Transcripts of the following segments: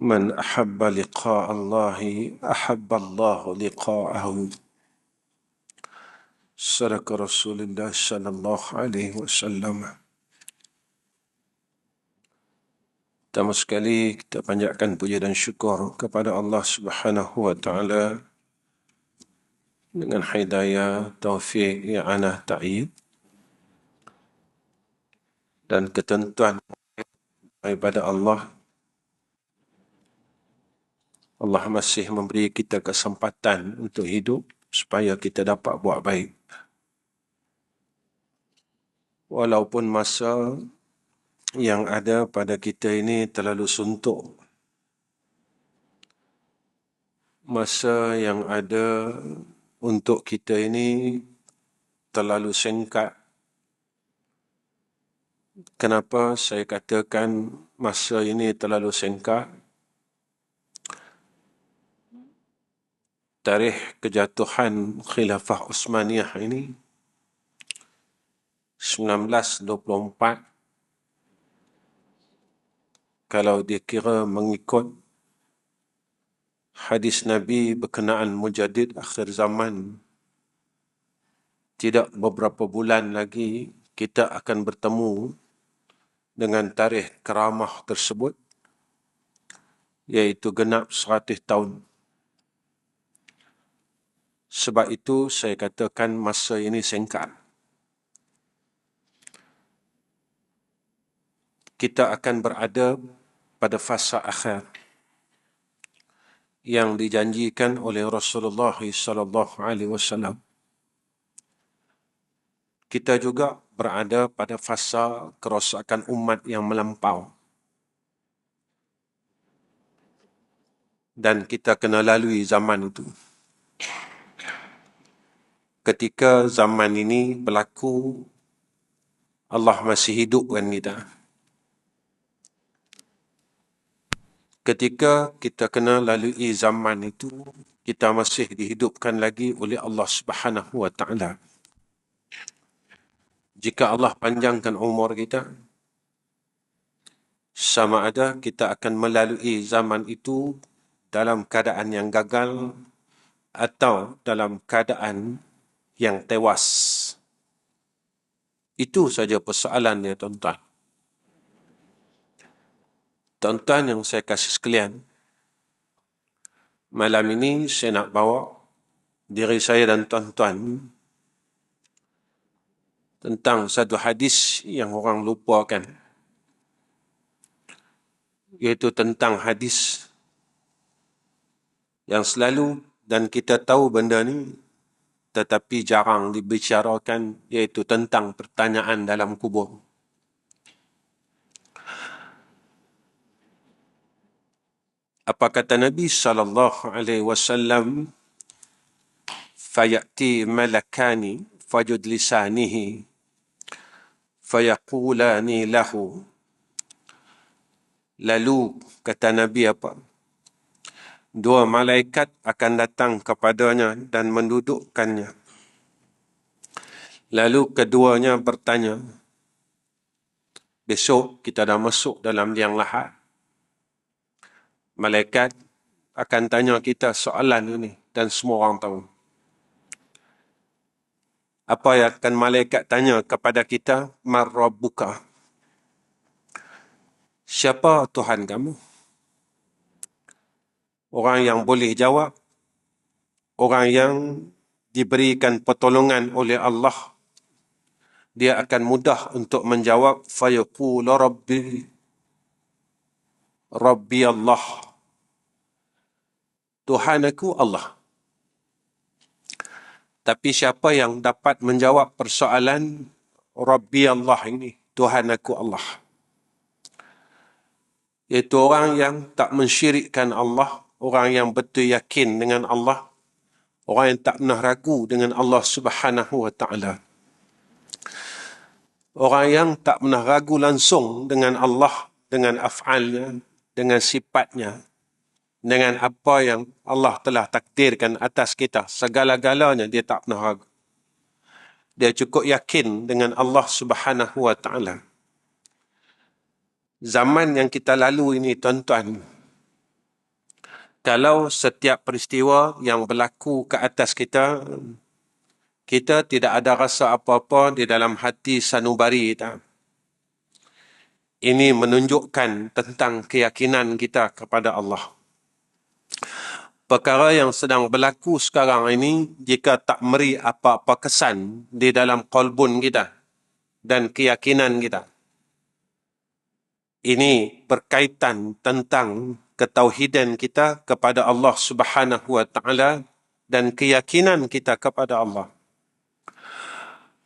من أحب لقاء الله أحب الله لقاءه. صدق رسول الله صلى الله عليه وسلم. Pertama sekali kita panjatkan puja dan syukur kepada Allah Subhanahu wa taala dengan hidayah, taufik, i'anah, ta'id dan ketentuan daripada Allah. Allah masih memberi kita kesempatan untuk hidup supaya kita dapat buat baik. Walaupun masa yang ada pada kita ini terlalu suntuk, masa yang ada untuk kita ini terlalu singkat. Kenapa saya katakan masa ini terlalu singkat? Tarikh kejatuhan Khilafah Uthmaniyah ini 1924, kalau dikira mengikut hadis Nabi berkenaan mujaddid akhir zaman, tidak beberapa bulan lagi kita akan bertemu dengan tarikh keramah tersebut, iaitu genap 100 tahun. Sebab itu saya katakan masa ini singkat. Kita akan berada pada fasa akhir yang dijanjikan oleh Rasulullah sallallahu alaihi wasallam. Kita juga berada pada fasa kerosakan umat yang melampau. Dan kita kena lalui zaman itu. Ketika zaman ini berlaku, Allah masih hidupkan kita. Ketika kita kena lalui zaman itu, kita masih dihidupkan lagi oleh Allah Subhanahu wa taala. Jika Allah panjangkan umur kita, sama ada kita akan melalui zaman itu dalam keadaan yang gagal atau dalam keadaan yang tewas. Itu saja persoalannya, tuan-tuan. Tuan-tuan yang saya kasih sekalian, malam ini saya nak bawa diri saya dan tuan-tuan tentang satu hadis yang orang lupakan, iaitu tentang hadis yang selalu dan kita tahu benda ni tetapi jarang dibicarakan, iaitu tentang pertanyaan dalam kubur. Apa kata Nabi sallallahu alaihi wasallam? Fayati malakani fajudlisanihi fayaqulani lahu. Lalu kata Nabi apa? Dua malaikat akan datang kepadanya dan mendudukkannya. Lalu keduanya bertanya, besok kita dah masuk dalam liang lahat. Malaikat akan tanya kita soalan ini dan semua orang tahu. Apa yang akan malaikat tanya kepada kita? Man rabbuka? Siapa Tuhan kamu? Orang yang boleh jawab, orang yang diberikan pertolongan oleh Allah, dia akan mudah untuk menjawab. Fayaqulu Rabbi Allah. Tuhan aku Allah. Tapi siapa yang dapat menjawab persoalan Rabbi Allah ini, Tuhan aku Allah? Iaitu orang yang tak mensyirikkan Allah, orang yang betul yakin dengan Allah, orang yang tak pernah ragu dengan Allah Subhanahu wa taala. Orang yang tak pernah ragu langsung dengan Allah, dengan af'alnya, dengan sifatnya, dengan apa yang Allah telah takdirkan atas kita. Segala-galanya dia tak pernah ragu. Dia cukup yakin dengan Allah Subhanahu wa taala. Zaman yang kita lalu ini, tuan-tuan, Kalau setiap peristiwa yang berlaku ke atas kita, kita tidak ada rasa apa-apa di dalam hati sanubari kita. Ini menunjukkan tentang keyakinan kita kepada Allah. Perkara yang sedang berlaku sekarang ini, jika tak beri apa-apa kesan di dalam qalbun kita dan keyakinan kita, ini berkaitan tentang ketauhidan kita kepada Allah Subhanahu wa taala dan keyakinan kita kepada Allah.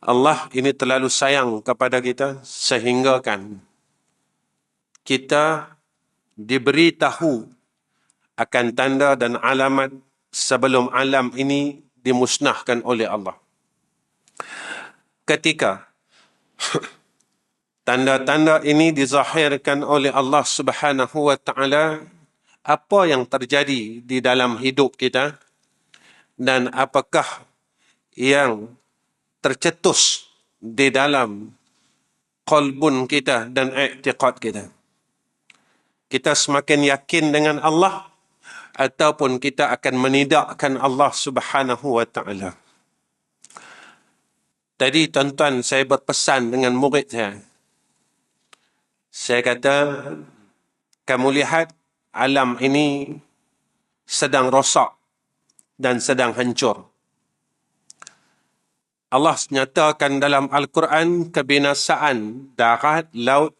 Allah ini terlalu sayang kepada kita sehingga kan kita diberi tahu akan tanda dan alamat sebelum alam ini dimusnahkan oleh Allah. Ketika tanda-tanda ini dizahirkan oleh Allah Subhanahu wa taala, apa yang terjadi di dalam hidup kita dan apakah yang tercetus di dalam qalbun kita dan i'tiqad kita. Kita semakin yakin dengan Allah ataupun kita akan menidakkan Allah Subhanahu wa taala. Tadi tuan-tuan saya berpesan dengan murid saya. Saya kata, kamu lihat alam ini sedang rosak dan sedang hancur. Allah nyatakan dalam Al-Quran kebinasaan darat, laut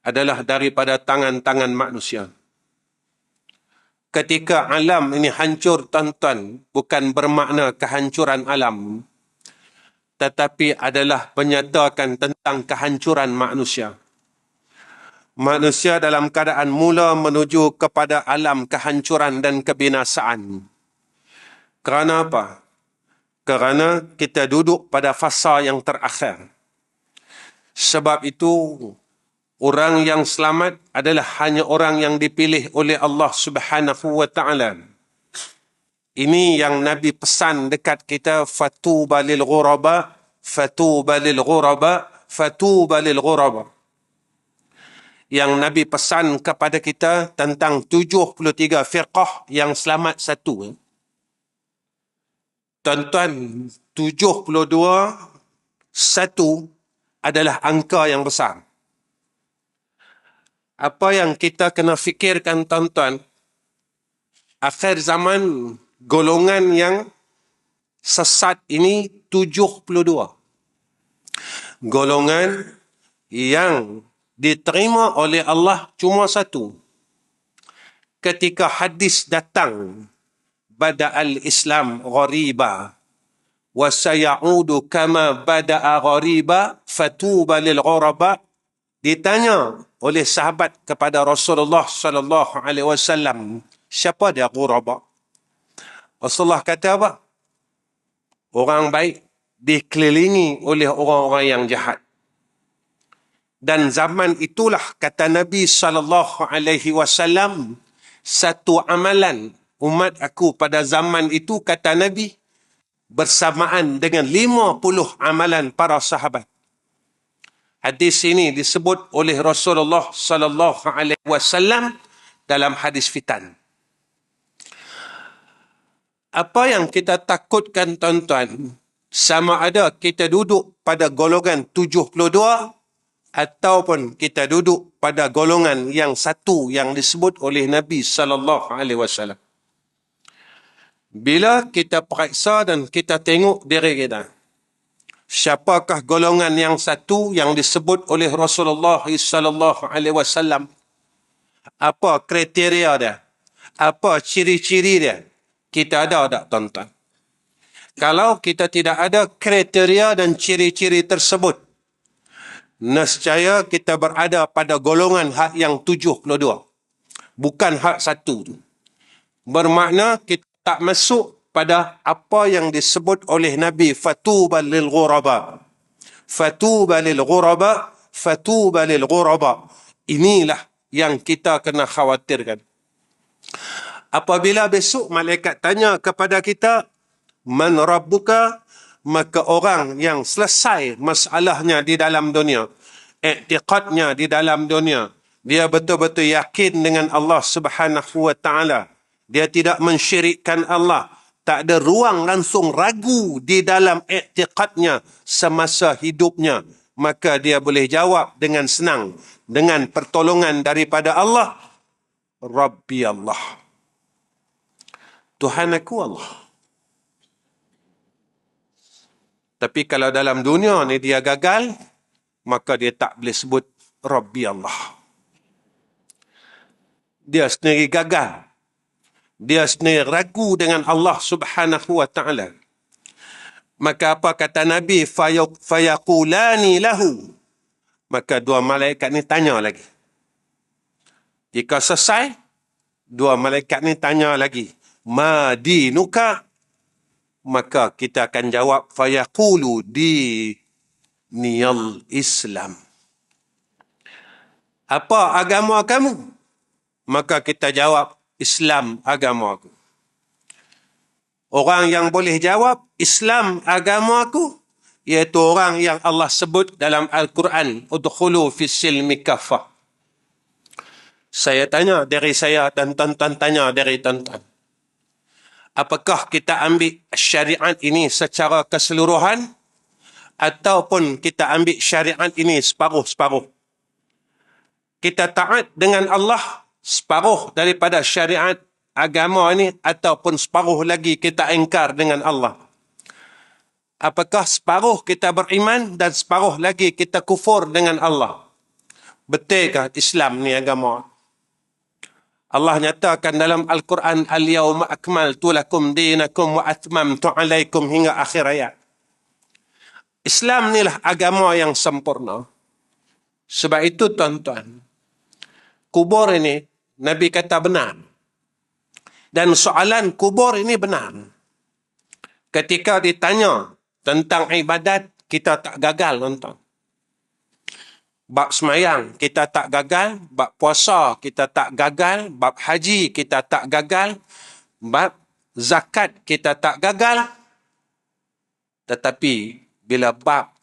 adalah daripada tangan-tangan manusia. Ketika alam ini hancur, tuan-tuan, bukan bermakna kehancuran alam, tetapi adalah menyatakan tentang kehancuran manusia. Manusia dalam keadaan mula menuju kepada alam kehancuran dan kebinasaan. Kerana apa? Kerana kita duduk pada fasa yang terakhir. Sebab itu, orang yang selamat adalah hanya orang yang dipilih oleh Allah Subhanahu wa taala. Ini yang Nabi pesan dekat kita, fatuba lil ghuraba, fatuba lil ghuraba, fatuba lil ghuraba. Yang Nabi pesan kepada kita tentang 73 firqah yang selamat satu. Tuan-tuan, 72 satu adalah angka yang besar. Apa yang kita kena fikirkan, tuan-tuan, akhir zaman golongan yang sesat ini 72. Golongan yang diterima oleh Allah cuma satu. Ketika hadis datang, bada'al Islam ghariba wa sayaudu kama bada'a ghariba fatuba lil ghuraba, ditanya oleh sahabat kepada Rasulullah sallallahu alaihi wasallam, siapa dia ghuraba? Rasulullah kata apa? Orang baik dikelilingi oleh orang-orang yang jahat. Dan zaman itulah, kata Nabi sallallahu alaihi wasallam, satu amalan umat aku pada zaman itu, kata Nabi, bersamaan dengan 50 amalan para sahabat. Hadis ini disebut oleh Rasulullah sallallahu alaihi wasallam dalam hadis fitan. Apa yang kita takutkan, tuan-tuan, sama ada kita duduk pada golongan 72 ataupun kita duduk pada golongan yang satu yang disebut oleh Nabi sallallahu alaihi wasallam. Bila kita periksa dan kita tengok diri kita, siapakah golongan yang satu yang disebut oleh Rasulullah sallallahu alaihi wasallam? Apa kriteria dia? Apa ciri-ciri dia? Kita ada tak, tuan-tuan? Kalau kita tidak ada kriteria dan ciri-ciri tersebut, nescaya kita berada pada golongan hak yang 72. Bukan hak satu tu. Bermakna kita tak masuk pada apa yang disebut oleh Nabi, fatuba lil ghuraba. Fatuba lil ghuraba, fatuba lil ghuraba. Inilah yang kita kena khawatirkan. Apabila besok malaikat tanya kepada kita, man rabbuka, maka orang yang selesai masalahnya di dalam dunia, i'tiqadnya di dalam dunia, Dia betul-betul yakin dengan Allah Subhanahu wa taala. Dia tidak mensyirikkan Allah. Tak ada ruang langsung ragu di dalam i'tiqadnya semasa hidupnya. Maka dia boleh jawab dengan senang. Dengan pertolongan daripada Allah. Rabbi Allah. Tuhan aku Allah. Tapi kalau dalam dunia ni dia gagal, maka dia tak boleh sebut Rabbi Allah. Dia sendiri gagal. Dia sendiri ragu dengan Allah Subhanahu wa taala. Maka apa kata Nabi? Fayaqulani lahu. Maka dua malaikat ni tanya lagi. Jika selesai, dua malaikat ni tanya lagi. Ma dinuka? Maka kita akan jawab fayaqulu diniyal Islam. Apa agama kamu? Maka kita jawab Islam agama aku. Orang yang boleh jawab Islam agama aku iaitu orang yang Allah sebut dalam Al-Quran, udkhulu fis silmi kaffah. Saya tanya dari saya dan tuan-tuan tanya dari tuan-tuan. Apakah kita ambil syariat ini secara keseluruhan ataupun kita ambil syariat ini separuh-separuh? Kita taat dengan Allah separuh daripada syariat agama ini ataupun separuh lagi kita ingkar dengan Allah? Apakah separuh kita beriman dan separuh lagi kita kufur dengan Allah? Betulkah Islam ni agama? Allah nyatakan dalam Al-Quran, Al-yawma akmaltu lakum dinakum wa atmamtu alaikum hingga akhir ayat. Islam ni lah agama yang sempurna. Sebab itu tuan-tuan, kubur ini Nabi kata benar. Dan soalan kubur ini benar. Ketika ditanya tentang ibadat, kita tak gagal, tuan-tuan. Bab semayang, kita tak gagal. Bab puasa, kita tak gagal. Bab haji, kita tak gagal. Bab zakat, kita tak gagal. Tetapi, bila bab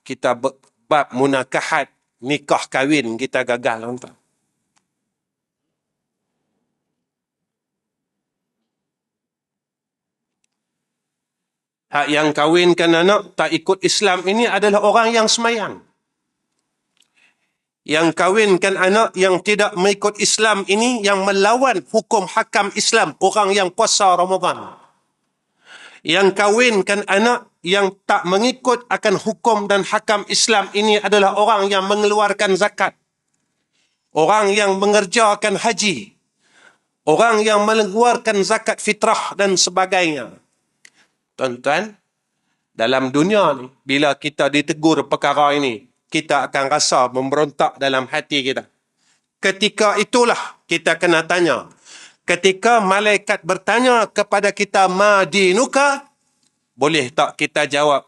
munakahat, nikah kahwin, kita gagal, tuan-tuan. Hak yang kahwinkan anak tak ikut Islam ini adalah orang yang semayang. Yang kahwinkan anak yang tidak mengikut Islam ini, yang melawan hukum hakam Islam, orang yang puasa Ramadan. Yang kahwinkan anak yang tak mengikut akan hukum dan hakam Islam ini adalah orang yang mengeluarkan zakat. Orang yang mengerjakan haji. Orang yang mengeluarkan zakat fitrah dan sebagainya. Tuan-tuan, dalam dunia ni, bila kita ditegur perkara ini, kita akan rasa memberontak dalam hati kita. Ketika itulah kita kena tanya. Ketika malaikat bertanya kepada kita, ma dinuka? Boleh tak kita jawab,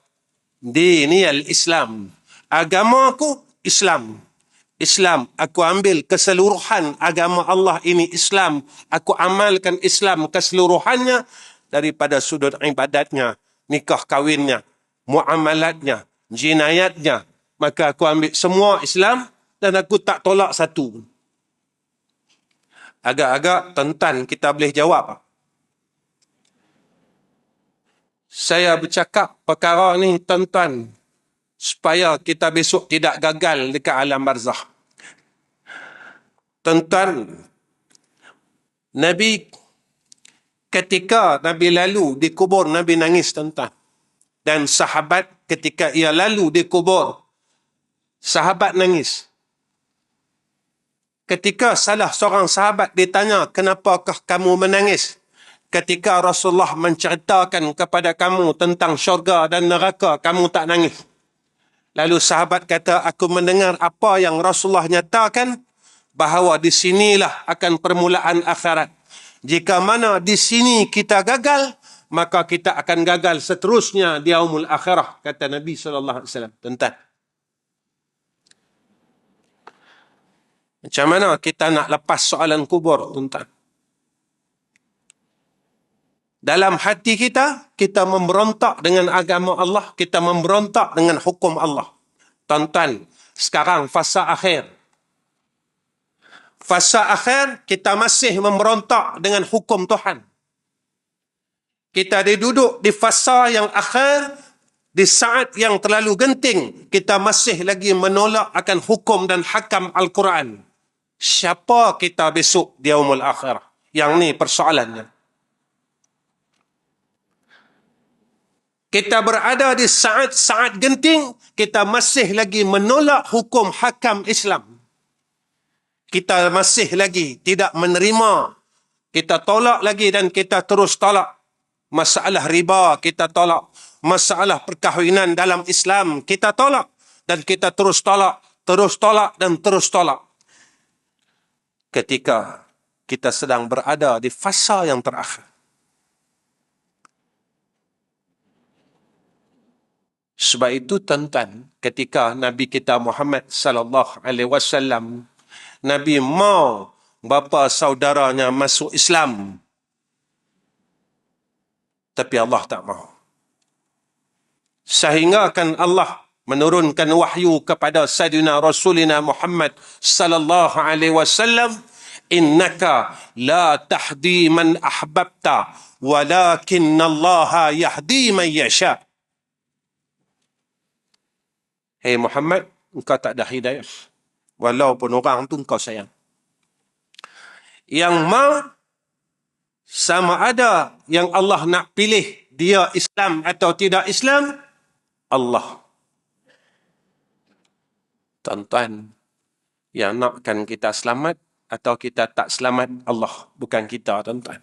diniyal Islam. Agamaku Islam. Islam, aku ambil keseluruhan agama Allah ini Islam. Aku amalkan Islam keseluruhannya daripada sudut ibadatnya, nikah kahwinnya, muamalatnya, jinayatnya. Maka aku ambil semua Islam dan aku tak tolak satu. Agak-agak tentan kita boleh jawab. Saya bercakap perkara ni tuan-tuan supaya kita besok tidak gagal dekat alam barzakh. Tuan-tuan, Nabi ketika Nabi lalu di kubur, Nabi nangis, tuan-tuan. Dan sahabat ketika ia lalu di kubur, sahabat nangis. Ketika salah seorang sahabat ditanya, kenapakah kamu menangis? Ketika Rasulullah menceritakan kepada kamu tentang syurga dan neraka, kamu tak nangis. Lalu sahabat kata, aku mendengar apa yang Rasulullah nyatakan, bahawa di sinilah akan permulaan akhirat. Jika mana di sini kita gagal, maka kita akan gagal seterusnya di yaumul akhirah, kata Nabi SAW. Tuan-tuan, macam mana kita nak lepas soalan kubur, tuan-tuan? Dalam hati kita, kita memberontak dengan agama Allah, kita memberontak dengan hukum Allah. Tuan-tuan, sekarang fasa akhir. Fasa akhir, kita masih memberontak dengan hukum Tuhan. Kita duduk di fasa yang akhir, di saat yang terlalu genting, kita masih lagi menolak akan hukum dan hakam Al-Quran. Siapa kita besok di yaumul akhirah? Yang ni persoalannya. Kita berada di saat-saat genting, kita masih lagi menolak hukum hakam Islam. Kita masih lagi tidak menerima. Kita tolak lagi dan kita terus tolak. Masalah riba kita tolak. Masalah perkahwinan dalam Islam kita tolak. Dan kita terus tolak dan terus tolak. Ketika kita sedang berada di fasa yang terakhir. Sebab itu tuan-tuan, ketika Nabi kita Muhammad sallallahu alaihi wasallam, Nabi mau bapa saudaranya masuk Islam. Tapi Allah tak mahu. Sehingga akan Allah menurunkan wahyu kepada Sayyidina Rasulina Muhammad sallallahu alaihi wasallam, innaka la tahdi man ahbabta walakin Allah yahdi man yasha. Hei Muhammad, engkau tak ada hidayah. Walaupun orang tu engkau sayang. Yang sama ada yang Allah nak pilih dia Islam atau tidak Islam, Allah. Tuan-tuan, yang nakkan kita selamat atau kita tak selamat, Allah. Bukan kita, tuan-tuan.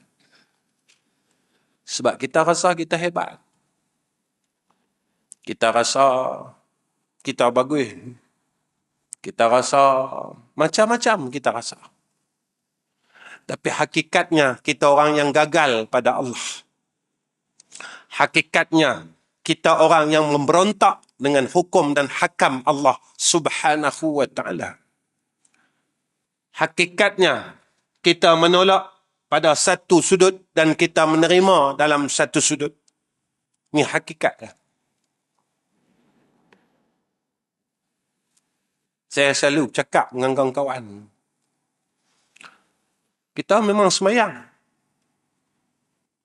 Sebab kita rasa kita hebat. Kita rasa kita bagus. Kita rasa macam-macam kita rasa. Tapi hakikatnya kita orang yang gagal pada Allah. Hakikatnya kita orang yang memberontak dengan hukum dan hakam Allah Subhanahu wa ta'ala. Hakikatnya kita menolak pada satu sudut dan kita menerima dalam satu sudut. Ini hakikatnya. Saya selalu cakap dengan kawan-kawan. Kita memang semayang.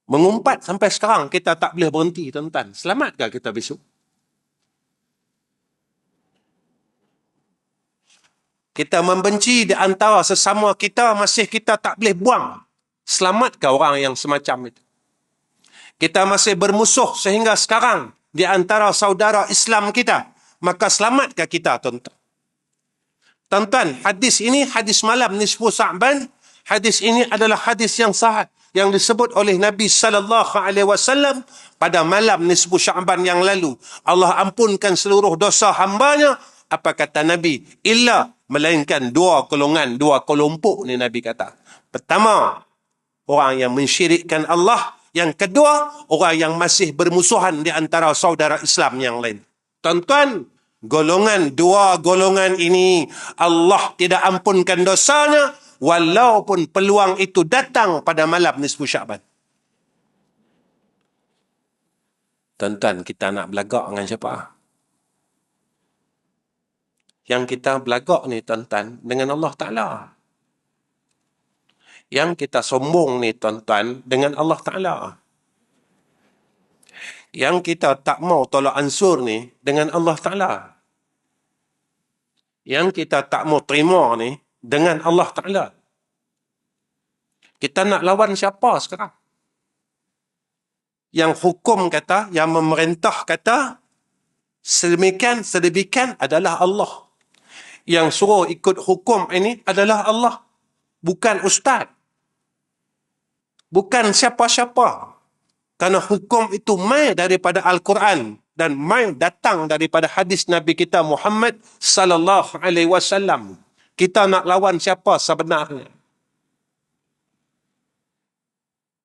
Mengumpat sampai sekarang, kita tak boleh berhenti, tuan-tuan. Selamatkah kita besok? Kita membenci di antara sesama kita, masih kita tak boleh buang. Selamatkah orang yang semacam itu? Kita masih bermusuh sehingga sekarang di antara saudara Islam kita. Maka selamatkah kita, tuan-tuan? Tuan-tuan, hadis ini, hadis malam nisfu Sa'ban, hadis ini adalah hadis yang sahih yang disebut oleh Nabi sallallahu alaihi wasallam pada malam nisfu Sya'ban yang lalu. Allah ampunkan seluruh dosa hambanya. Apa kata Nabi? Illa, melainkan dua golongan, dua kelompok ni Nabi kata. Pertama, orang yang mensyirikkan Allah. Yang kedua, orang yang masih bermusuhan di antara saudara Islam yang lain. Tuan-tuan, dua golongan ini Allah tidak ampunkan dosanya walaupun peluang itu datang pada malam nisfu Sya'ban. Tuan-tuan, kita nak belagak dengan siapa? Yang kita belagak ni, tuan-tuan, dengan Allah Ta'ala. Yang kita sombong ni, tuan-tuan, dengan Allah Ta'ala. Yang kita tak mau tolak ansur ni, dengan Allah Ta'ala. Yang kita tak mau terima ni, dengan Allah Ta'ala. Kita nak lawan siapa sekarang? Yang hukum kata, yang memerintah kata, sedemikian adalah Allah. Yang suruh ikut hukum ini adalah Allah. Bukan ustaz. Bukan siapa-siapa. Karena hukum itu mai daripada Al-Quran. Dan mai datang daripada hadis Nabi kita Muhammad sallallahu alaihi wasallam. Kita nak lawan siapa sebenarnya?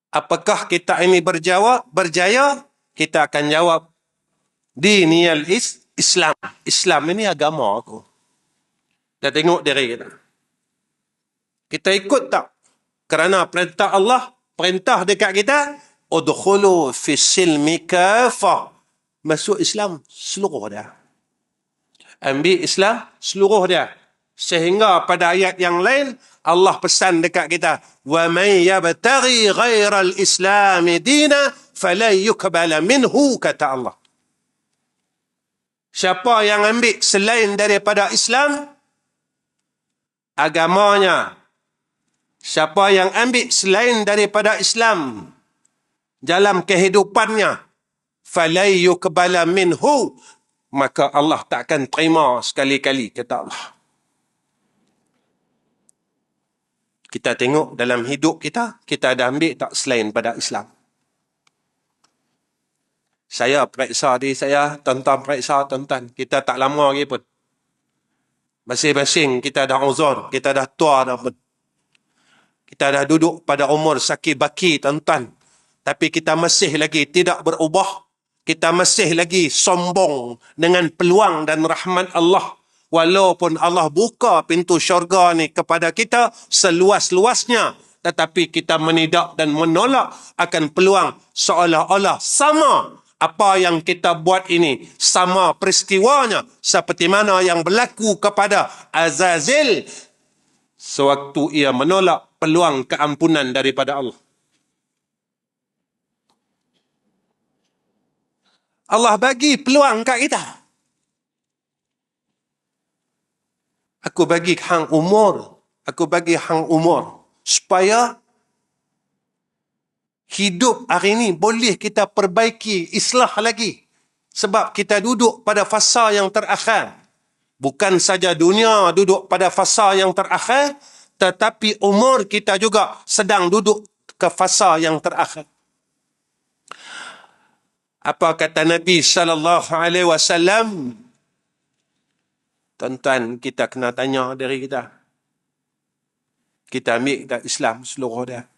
Apakah kita ini berjaya? Kita akan jawab, diniyal Islam. Islam ini agama aku. Dah tengok diri kita. Kita ikut tak? Kerana perintah Allah, perintah dekat kita, udkhulu fi silmi kafah. Masuk Islam seluruh dia. Ambil Islam seluruh dia. Sehingga pada ayat yang lain Allah pesan dekat kita, wa may yabtaghi ghairal islam dina falan yuqbala minhu, kata Allah. Siapa yang ambil selain daripada Islam agamanya, siapa yang ambil selain daripada Islam dalam kehidupannya, falan yuqbala minhu, maka Allah takkan terima sekali-kali, kata Allah. Kita tengok dalam hidup kita, kita ada ambil tak selain pada Islam. Saya periksa diri saya, tuan-tuan periksa tuan-tuan. Kita tak lama lagi pun. Masing-masing kita dah uzur, kita dah tua dah pun. Kita dah duduk pada umur sakit baki tuan-tuan. Tapi kita masih lagi tidak berubah. Kita masih lagi sombong dengan peluang dan rahmat Allah. Walaupun Allah buka pintu syurga ni kepada kita seluas-luasnya, tetapi kita menidak dan menolak akan peluang seolah-olah sama apa yang kita buat ini, sama peristiwanya seperti mana yang berlaku kepada Azazil sewaktu ia menolak peluang keampunan daripada Allah. Allah bagi peluang kat kita. Aku bagi hang umur. Aku bagi hang umur. Supaya hidup hari ini boleh kita perbaiki, islah lagi. Sebab kita duduk pada fasa yang terakhir. Bukan saja dunia duduk pada fasa yang terakhir, tetapi umur kita juga sedang duduk ke fasa yang terakhir. Apa kata Nabi SAW? Tuan-tuan, kita kena tanya diri kita. Kita ambil tak Islam seluruh dia.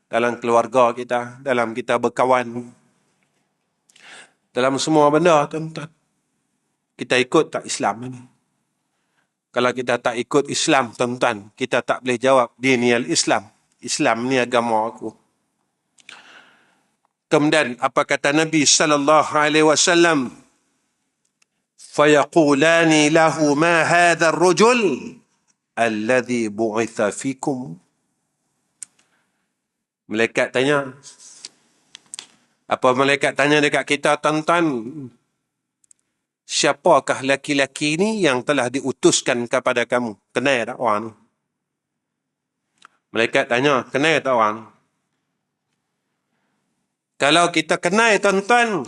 Dalam keluarga kita, dalam kita berkawan, dalam semua benda, tuan-tuan. Kita ikut tak Islam ini? Kalau kita tak ikut Islam, tuan-tuan, kita tak boleh jawab, dini al-Islam. Islam ni agama aku. Kemudian, apa kata Nabi SAW? فَيَقُولَانِ لَهُ مَا هَذَا الرُّجُلُ الَّذِي بُعِثَ فِيكُمْ. Malaikat tanya. Apa malaikat tanya dekat kita, tuan-tuan? Siapakah laki-laki ini yang telah diutuskan kepada kamu? Kenal tak orang? Malaikat tanya, kenal tak orang? Kalau kita kenal, tuan-tuan,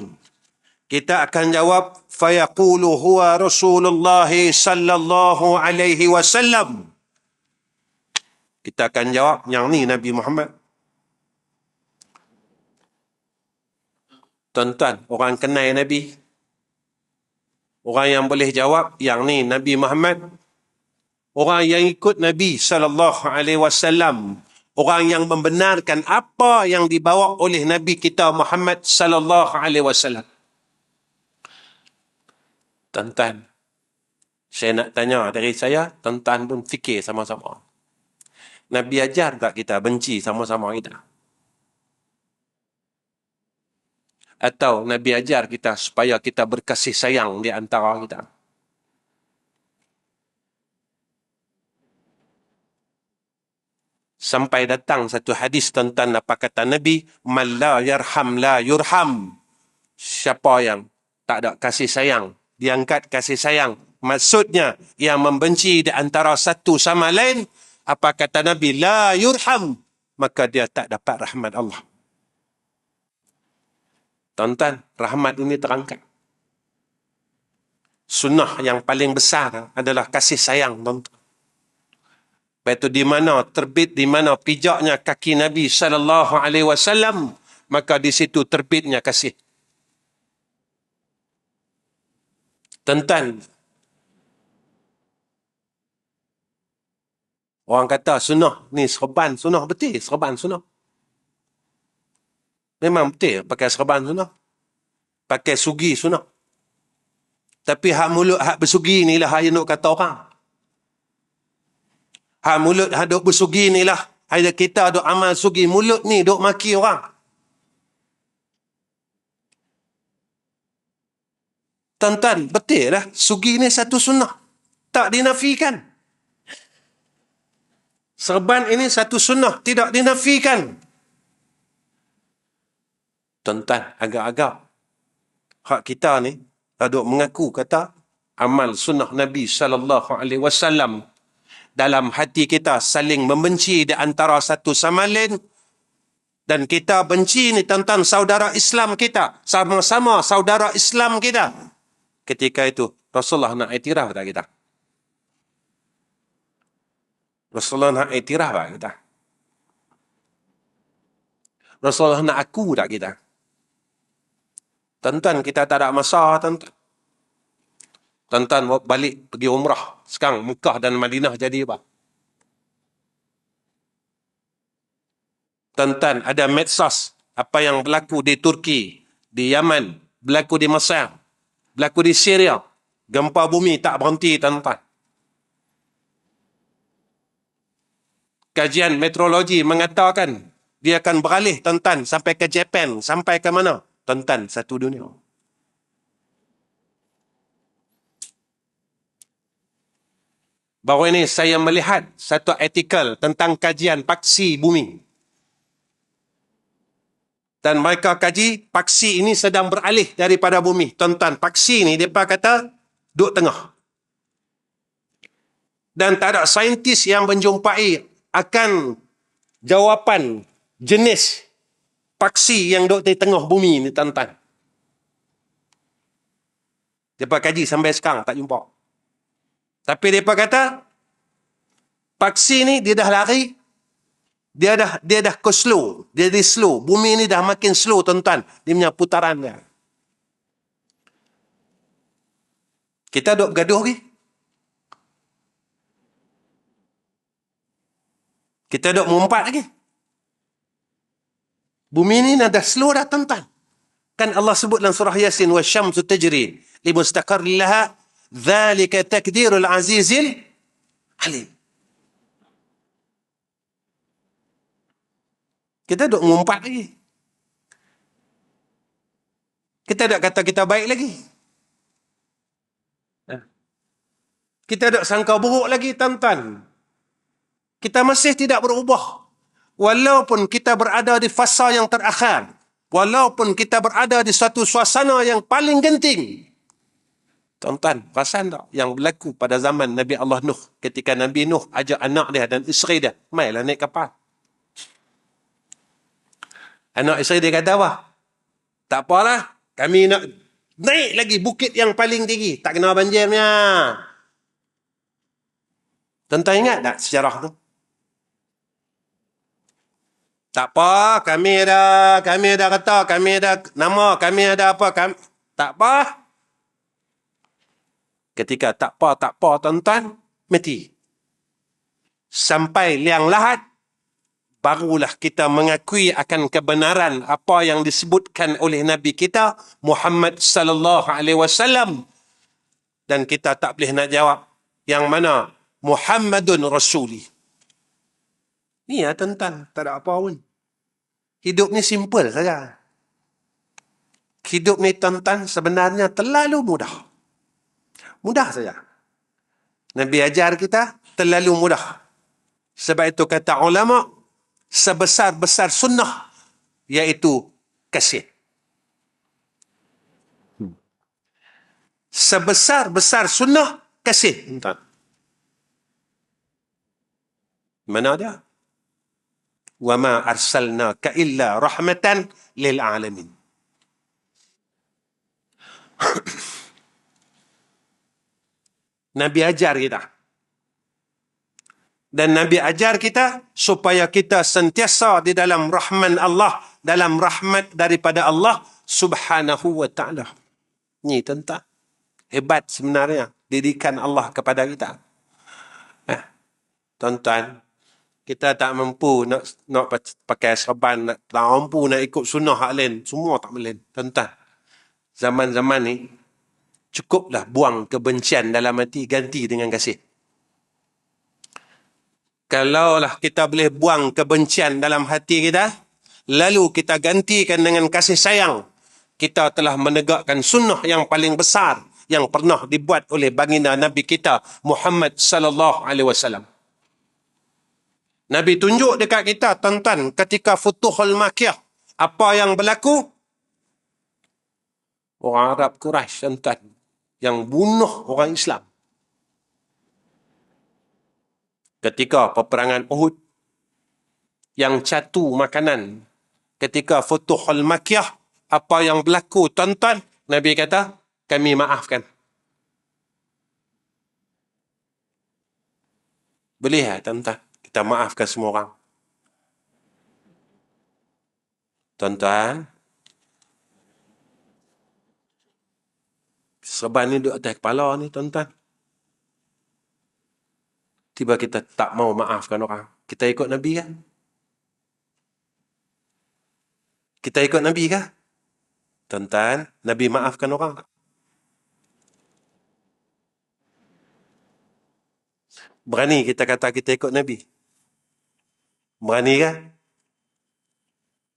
kita akan jawab, fayaqulu huwa Rasulullah sallallahu alaihi wasallam. Kita akan jawab, yang ni Nabi Muhammad. Tuan-tuan, orang kenal Nabi. Orang yang boleh jawab, yang ni Nabi Muhammad. Orang yang ikut Nabi sallallahu alaihi wasallam. Orang yang membenarkan apa yang dibawa oleh Nabi kita Muhammad sallallahu alaihi wasallam. Tuan-tuan, saya nak tanya dari saya, tuan-tuan pun fikir sama-sama. Nabi ajar tak kita benci sama-sama kita? Atau Nabi ajar kita supaya kita berkasih sayang di antara kita? Sampai datang satu hadis, tuan-tuan, apa kata Nabi? Man la yarham la yurham. Siapa yang tak ada kasih sayang, diangkat kasih sayang. Maksudnya, yang membenci di antara satu sama lain, apa kata Nabi? La yurham. Maka dia tak dapat rahmat Allah. Tuan-tuan, rahmat ini terangkat. Sunnah yang paling besar adalah kasih sayang, tuan-tuan. Iaitu di mana terbit, di mana pijaknya kaki Nabi SAW, maka di situ terbitnya kasih. Tuan-tuan, orang kata sunnah ni serban sunnah, betul serban sunnah. Memang betul pakai serban sunnah. Pakai sugi sunnah. Tapi hak mulut hak bersugi ni lah yang nak kata orang. Hak mulut hak duk bersugi ni lah, ada kita duk amal sugi, mulut ni duk maki orang. Tuan-tuan, betul lah sugi ni satu sunnah. Tak dinafikan. Serban ini satu sunnah, tidak dinafikan. Tuan-tuan, agak-agak hak kita ni duk mengaku kata amal sunnah Nabi SAW dalam hati kita saling membenci di antara satu sama lain, dan kita benci ni tentang saudara Islam kita, sama-sama saudara Islam kita. Ketika itu Rasulullah nak iktiraf tak kita? Rasulullah nak iktiraf tak kita? Rasulullah nak aku tak kita? Tuan-tuan, kita tak ada masa, tuan-tuan. Tuan-tuan balik pergi umrah. Sekarang Mekah dan Madinah jadi apa? Tuan-tuan, ada medsos. Apa yang berlaku di Turki, di Yaman, berlaku di Mesir, berlaku di Syria. Gempa bumi tak berhenti, tuan-tuan. Kajian meteorologi mengatakan dia akan beralih, tuan-tuan, sampai ke Jepun, sampai ke mana? Tuan-tuan, satu dunia. Baru ini saya melihat satu artikel tentang kajian paksi bumi. Dan mereka kaji paksi ini sedang beralih daripada bumi. Tuan-tuan, paksi ini mereka kata duduk tengah. Dan tak ada saintis yang menjumpai akan jawapan jenis paksi yang duduk di tengah bumi ni, tuan-tuan. Mereka kaji sampai sekarang tak jumpa. Tapi mereka kata paksi ni dia dah lari, dia dah ke slow, dia di slow. Bumi ni dah makin slow, tuan-tuan, dia punya putaran dia. Kita duk bergaduh lagi. Kita duk mengumpat lagi. Bumi ni dah slow dah, tuan-tuan. Kan Allah sebut dalam surah Yasin, wasyamsu tajri limustaqarrin laha dzalika takdirul azizil alim. Kita duk mengumpat lagi. Kita duk kata kita baik lagi. Kita duk sangka buruk lagi, tuan-tuan. Kita masih tidak berubah. Walaupun kita berada di fasa yang terakhir, walaupun kita berada di suatu suasana yang paling genting. Tuan-tuan, perasan tak yang berlaku pada zaman Nabi Allah Nuh, ketika Nabi Nuh ajak anak dia dan isteri dia, mailah naik kapal. Anak isteri dia kata apa? Tak apalah, kami nak naik lagi bukit yang paling tinggi, tak kena banjirnya. Tuan-tuan ingat tak sejarah tu? Tak apa, kami ada kata, kami ada nama, kami ada apa, tak apa. Ketika tak apa, tuan-tuan, mati. Sampai liang lahat, barulah kita mengakui akan kebenaran apa yang disebutkan oleh Nabi kita, Muhammad sallallahu alaihi wasallam. Dan kita tak boleh nak jawab yang mana Muhammadun Rasuli. Ni ya, tuan-tuan, tak ada apa pun. Hidup ni simple saja. Hidup ni, tuan-tuan, sebenarnya terlalu mudah. Mudah saja. Nabi ajar kita terlalu mudah. Sebab itu kata ulama, sebesar-besar sunnah iaitu kasih. Sebesar-besar sunnah kasih, tuan-tuan. Mana dia? Wa ma arsalnaka illa rahmatan lil alamin. Nabi ajar kita. Dan Nabi ajar kita supaya kita sentiasa di dalam rahman Allah, dalam rahmat daripada Allah subhanahu wa ta'ala. Ni tuan-tuan, hebat sebenarnya didikan Allah kepada kita. Tuan-tuan, kita tak mampu nak pakai serban, tak mampu nak ikut sunnah hak lain, semua tak boleh. Tuan-tuan, zaman-zaman ni cukuplah buang kebencian dalam hati, ganti dengan kasih. Kalaulah kita boleh buang kebencian dalam hati kita, lalu kita gantikan dengan kasih sayang, kita telah menegakkan sunnah yang paling besar yang pernah dibuat oleh baginda Nabi kita Muhammad sallallahu alaihi wasallam. Nabi tunjuk dekat kita, tuan-tuan, ketika Futuhul Makkah, apa yang berlaku? Orang Arab Quraisy, tuan-tuan, yang bunuh orang Islam. Ketika peperangan Uhud, yang catu makanan. Ketika Futuhul Makkah, apa yang berlaku, tuan-tuan? Nabi kata, kami maafkan. Boleh tak, tuan-tuan? Kita maafkan semua orang. Tuan-tuan, serban ni duduk atas kepala ni, tuan-tuan. Tiba kita tak mau maafkan orang. Kita ikut Nabi kan? Kita ikut Nabi kah? Tuan-tuan, Nabi maafkan orang tak? Berani kita kata kita ikut Nabi? Berani kah?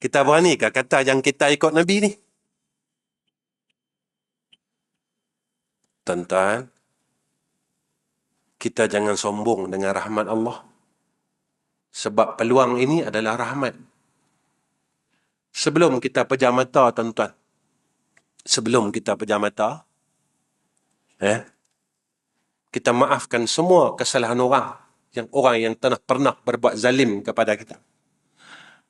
Kita berani kah kata yang kita ikut Nabi ni? Tuan-tuan, kita jangan sombong dengan rahmat Allah. Sebab peluang ini adalah rahmat. Sebelum kita pejam mata, tuan-tuan. Sebelum kita pejam mata, kita maafkan semua kesalahan orang yang telah pernah berbuat zalim kepada kita.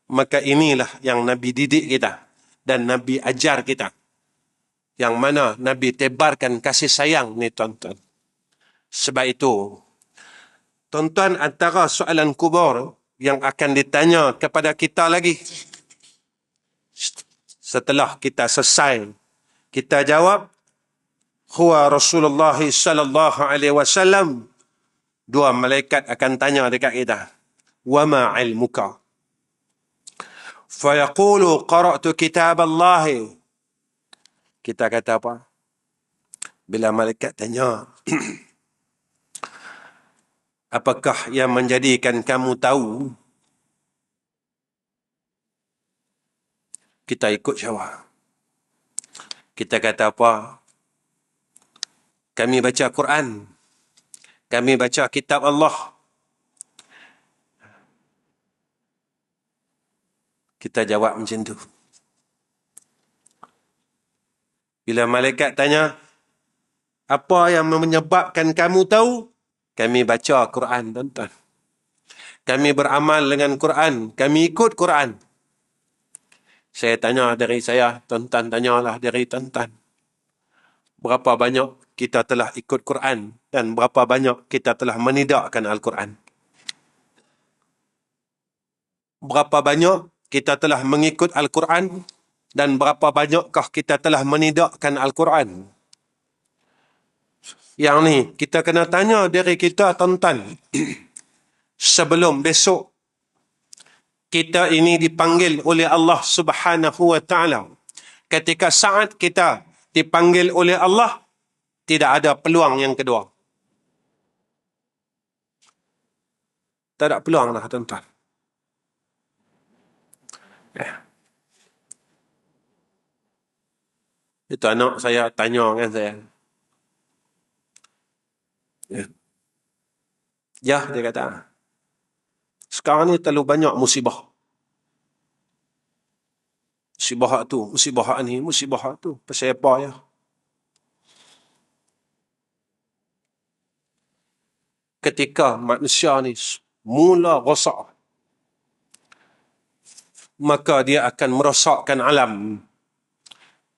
Maka inilah yang Nabi didik kita dan Nabi ajar kita. Yang mana Nabi tebarkan kasih sayang ni, tuan-tuan. Sebab itu, tuan-tuan, antara soalan kubur yang akan ditanya kepada kita lagi, setelah kita selesai, kita jawab, huwa Rasulullah sallallahu alaihi wasallam. Dua malaikat akan tanya dekat kita, wa ma ilmuka? Fayaqulu qara'tu kitab Allah. Kita kata apa? Bila malaikat tanya, apakah yang menjadikan kamu tahu? Kita ikut jawab. Kita kata apa? Kami baca Quran. Kami baca kitab Allah. Kita jawab macam tu. Bila malaikat tanya, apa yang menyebabkan kamu tahu? Kami baca Quran, tuan-tuan. Kami beramal dengan Quran. Kami ikut Quran. Saya tanya dari saya, tuan-tuan tanyalah dari tuan-tuan. Berapa banyak kita telah ikut Quran dan berapa banyak kita telah menidakkan Al-Quran? Berapa banyak kita telah mengikut Al-Quran dan berapa banyakkah kita telah menidakkan Al-Quran? Yang ni, kita kena tanya diri kita, tuan-tuan. Sebelum besok, kita ini dipanggil oleh Allah Subhanahu wa ta'ala. Ketika saat kita dipanggil oleh Allah, tidak ada peluang yang kedua. Tak ada peluang lah, tuan-tuan. Itu anak saya tanya dengan saya. Ya, dia kata, sekarang ni terlalu banyak musibah. Musibah tu, musibah ni, musibah tu. Pasal apa ya? Ketika manusia ni mula rosak, maka dia akan merosakkan alam.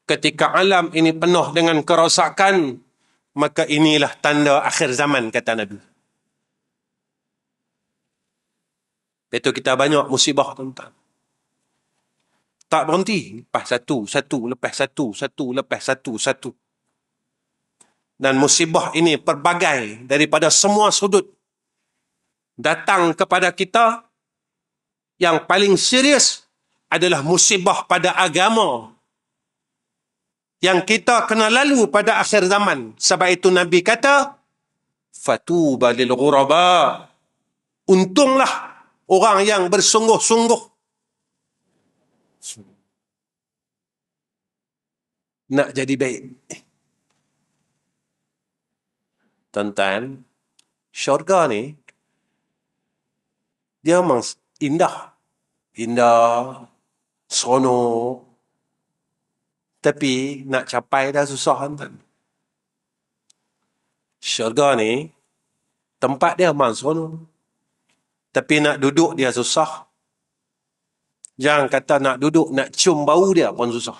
Ketika alam ini penuh dengan kerosakan, maka inilah tanda akhir zaman, kata Nabi. Itu kita banyak musibah, tuan-tuan. Tak berhenti. Lepas satu, lepas satu. Dan musibah ini pelbagai daripada semua sudut. Datang kepada kita, yang paling serius adalah musibah pada agama. Yang kita kena lalu pada akhir zaman. Sebab itu Nabi kata, fatuba lil ghuraba. Untunglah orang yang bersungguh-sungguh nak jadi baik. Tuan-tuan, syurga ni, dia memang indah. Indah, seronok. Tapi nak capai dah susah, tuan-tuan. Syurga ni, tempat dia memang seronok. Tapi nak duduk dia susah. Jangan kata nak duduk, nak cium bau dia pun susah.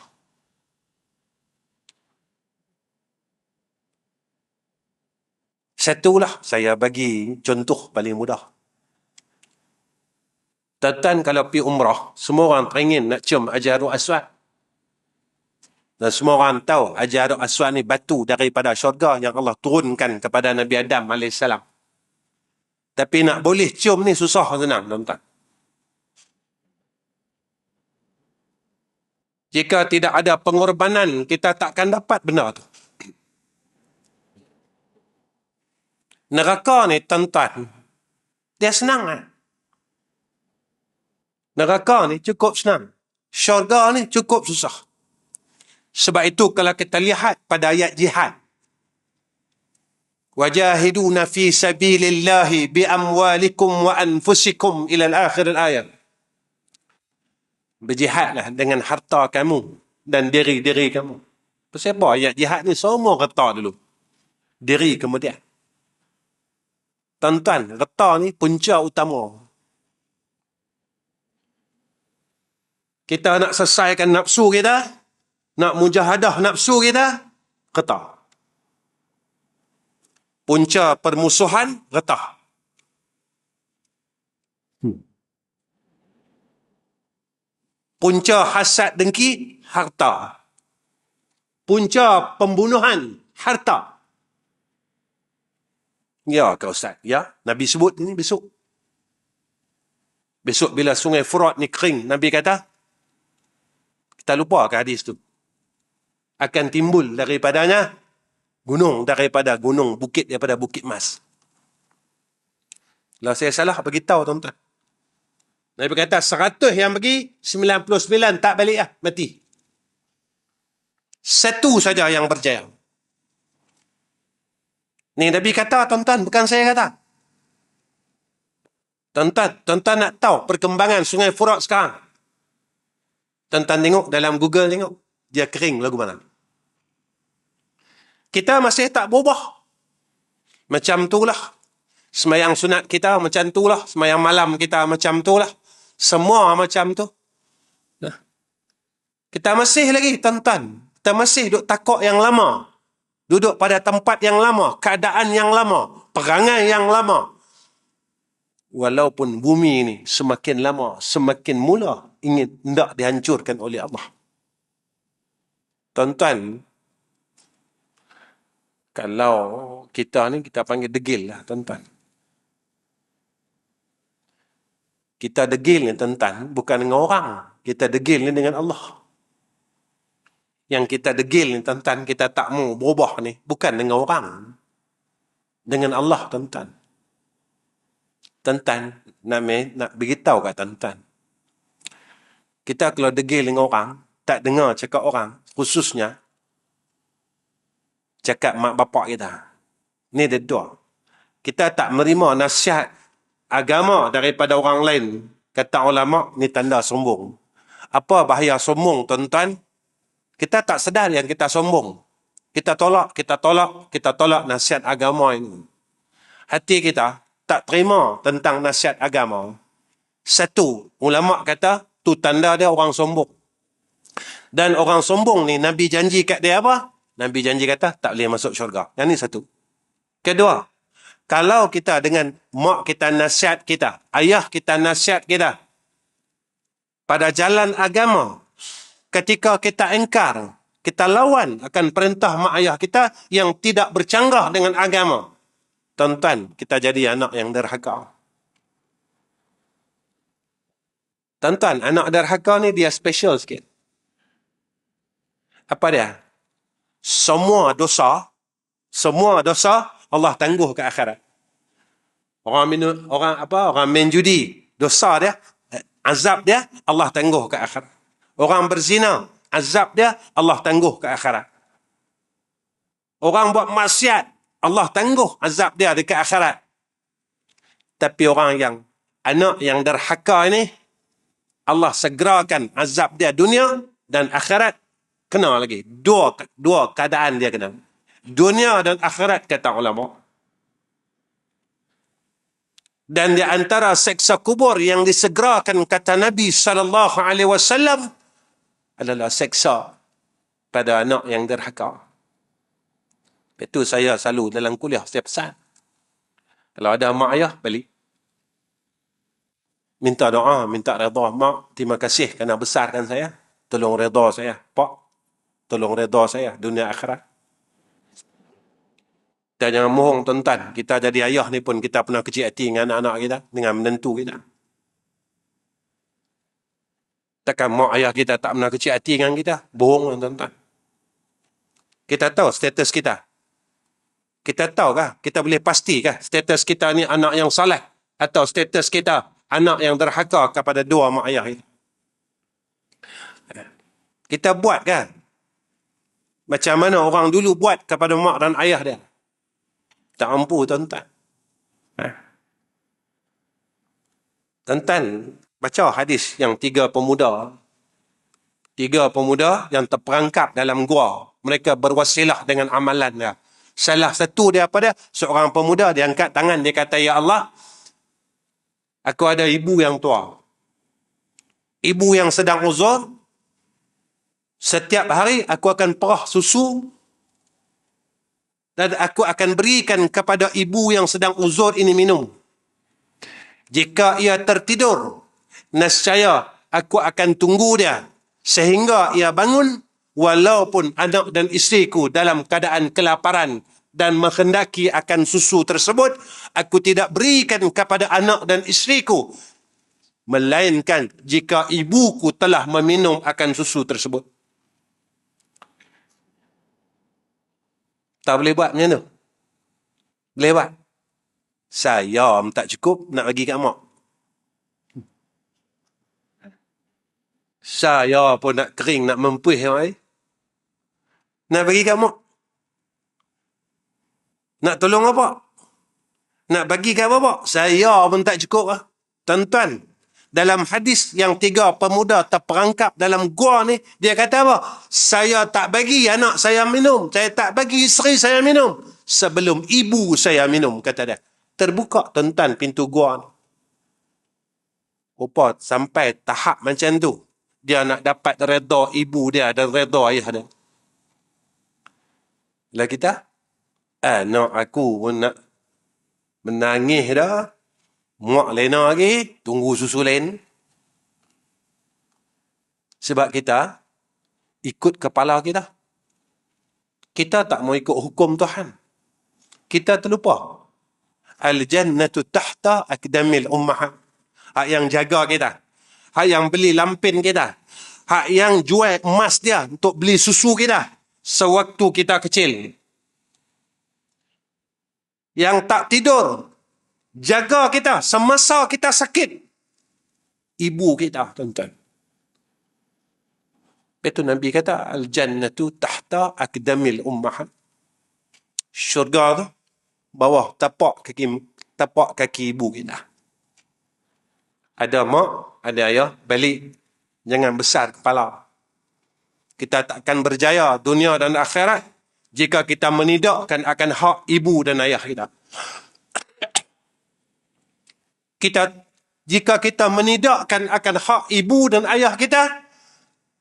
Satulah saya bagi contoh paling mudah. Tuan-tuan kalau pergi umrah, semua orang teringin nak cium Hajarul Aswad. Dan semua orang tahu Hajarul Aswad ni batu daripada syurga yang Allah turunkan kepada Nabi Adam AS. Tapi nak boleh cium ni susah senang, tuan-tuan. Jika tidak ada pengorbanan, kita takkan dapat benda tu. Neraka ni, tuan-tuan, dia senang lah. Neraka ni cukup senang. Syurga ni cukup susah. Sebab itu kalau kita lihat pada ayat jihad, wajahiduna fi sabilillahi bi amwalikum wa anfusikum ila akhir al-ayat. Berjihadlah dengan harta kamu dan diri-diri kamu. Pasal apa ayat jihad ni semua reta dulu, diri kemudian. Tuan-tuan, reta ni punca utama. Kita nak selesaikan nafsu kita, nak mujahadah nafsu kita, reta. Punca permusuhan, reta. Punca hasad dengki, harta. Punca pembunuhan, harta. Ya ke Ustaz? Ya, Nabi sebut ini besok. Besok bila sungai Furat ni kering, Nabi kata, kita lupa ke hadis tu? Akan timbul daripadanya gunung, daripada gunung, bukit daripada bukit emas. Kalau saya salah, beritahu tuan-tuan. Nabi kata 100 yang pergi, 99 tak balik lah, mati. Satu saja yang berjaya. Ni Nabi kata, tuan-tuan, bukan saya kata. Tuan-tuan nak tahu perkembangan sungai Furat sekarang? Tuan-tuan tengok dalam Google, tengok. Dia kering lagu mana. Kita masih tak berubah. Macam itulah. Semayang sunat kita macam itulah. Semayang malam kita macam itulah. Semua macam tu. Nah. Kita masih lagi, tuan-tuan. Kita masih duduk takut yang lama. Duduk pada tempat yang lama. Keadaan yang lama. Perangai yang lama. Walaupun bumi ini semakin lama, semakin mula ingin hendak dihancurkan oleh Allah. Tuan-tuan, kalau kita ni, kita panggil degil lah, tuan-tuan. Kita degil ni, tuan-tuan, bukan dengan orang. Kita degil ni dengan Allah. Yang kita degil ni, tuan-tuan, kita tak mau berubah ni, bukan dengan orang. Dengan Allah, tuan-tuan. Tuan-tuan, nak beritahu kat tuan-tuan. Kita kalau degil dengan orang, tak dengar cakap orang, khususnya cakap mak bapak kita. Ni dia dua. Kita tak menerima nasihat agama daripada orang lain. Kata ulama, ni tanda sombong. Apa bahaya sombong, tuan-tuan? Kita tak sedar yang kita sombong. Kita tolak nasihat agama ini. Hati kita tak terima tentang nasihat agama. Satu, ulama kata, tu tanda dia orang sombong. Dan orang sombong ni, Nabi janji kat dia apa? Nabi janji kata, tak boleh masuk syurga. Yang ni satu. Kedua, kalau kita dengan mak kita nasihat kita, ayah kita nasihat kita, pada jalan agama, ketika kita engkar, kita lawan akan perintah mak ayah kita yang tidak bercanggah dengan agama, tuan-tuan, kita jadi anak yang derhaka. Tuan-tuan, anak derhaka ni dia special sikit. Apa dia? Semua dosa Allah tangguh ke akhirat. Orang main judi, dosa dia, azab dia Allah tangguh ke akhirat. Orang berzina, azab dia Allah tangguh ke akhirat. Orang buat maksiat, Allah tangguh azab dia dekat akhirat. Tapi orang yang anak yang derhaka ini, Allah segerakan azab dia dunia dan akhirat. Kena lagi. Dua keadaan dia kena. Dunia dan akhirat, kata ulama. Dan di antara seksa kubur yang disegerakan, kata Nabi SAW, adalah seksa pada anak yang derhaka. Itu saya selalu dalam kuliah saya pesan. Kalau ada mak ayah, balik. Minta doa, minta redha. Mak, terima kasih kerana besarkan saya. Tolong redha saya. Pak, tolong redha saya dunia akhirat. Dan jangan mohong tuan-tuan. Kita jadi ayah ni pun kita pernah kecil hati dengan anak-anak kita, dengan menentu kita. Takkan mak ayah kita tak pernah kecil hati dengan kita? Bohong tuan-tuan. Kita tahu status kita. Kita tahu kah? Kita boleh pasti kah status kita ni anak yang saleh? Atau status kita anak yang derhaka kepada dua mak ayah kita? Kita buat kan? Macam mana orang dulu buat kepada mak dan ayah dia? Tak mampu tuan-tuan. Tuan-tuan, baca hadis yang tiga pemuda yang terperangkap dalam gua. Mereka berwasilah dengan amalan dia. Salah satu dia apa dia? Seorang pemuda, dia angkat tangan, dia kata, Ya Allah, aku ada ibu yang tua. Ibu yang sedang uzur. Setiap hari aku akan perah susu dan aku akan berikan kepada ibu yang sedang uzur ini minum. Jika ia tertidur, nescaya aku akan tunggu dia sehingga ia bangun, walaupun anak dan isteriku dalam keadaan kelaparan dan menghendaki akan susu tersebut, aku tidak berikan kepada anak dan isteriku, melainkan jika ibuku telah meminum akan susu tersebut. Tak boleh buat macam tu? Boleh buat? Saya tak cukup nak bagi kat mak. Saya pun nak kering, nak mempuih yang air. Nak bagi kat mak. Nak tolong apa? Nak bagi kat bapak. Saya pun tak cukup lah. Tuan-tuan, dalam hadis yang tiga pemuda terperangkap dalam gua ni, dia kata apa? Saya tak bagi anak saya minum. Saya tak bagi isteri saya minum. Sebelum ibu saya minum, kata dia. Terbuka tuan-tuan pintu gua ni. Rupa sampai tahap macam tu, dia nak dapat redha ibu dia dan redha ayah dia. Lah kita, anak aku pun nak menangis dah. Muak lena lagi, tunggu susu lain. Sebab kita ikut kepala kita. Kita tak mau ikut hukum Tuhan. Kita terlupa. Al-jannatu tahta akdamil ummahat. Hak yang jaga kita. Hak yang beli lampin kita. Hak yang jual emas dia untuk beli susu kita sewaktu kita kecil. Yang tak tidur, jaga kita semasa kita sakit, ibu kita, tuan-tuan. Itu Nabi kata, Al-jannatu tahta akdamil ummahat. Syurga tu bawah tapak kaki ibu kita. Ada mak, ada ayah, balik. Jangan besar kepala. Kita takkan berjaya dunia dan akhirat jika kita menidakkan akan hak ibu dan ayah kita. Jika kita menidakkan akan hak ibu dan ayah kita,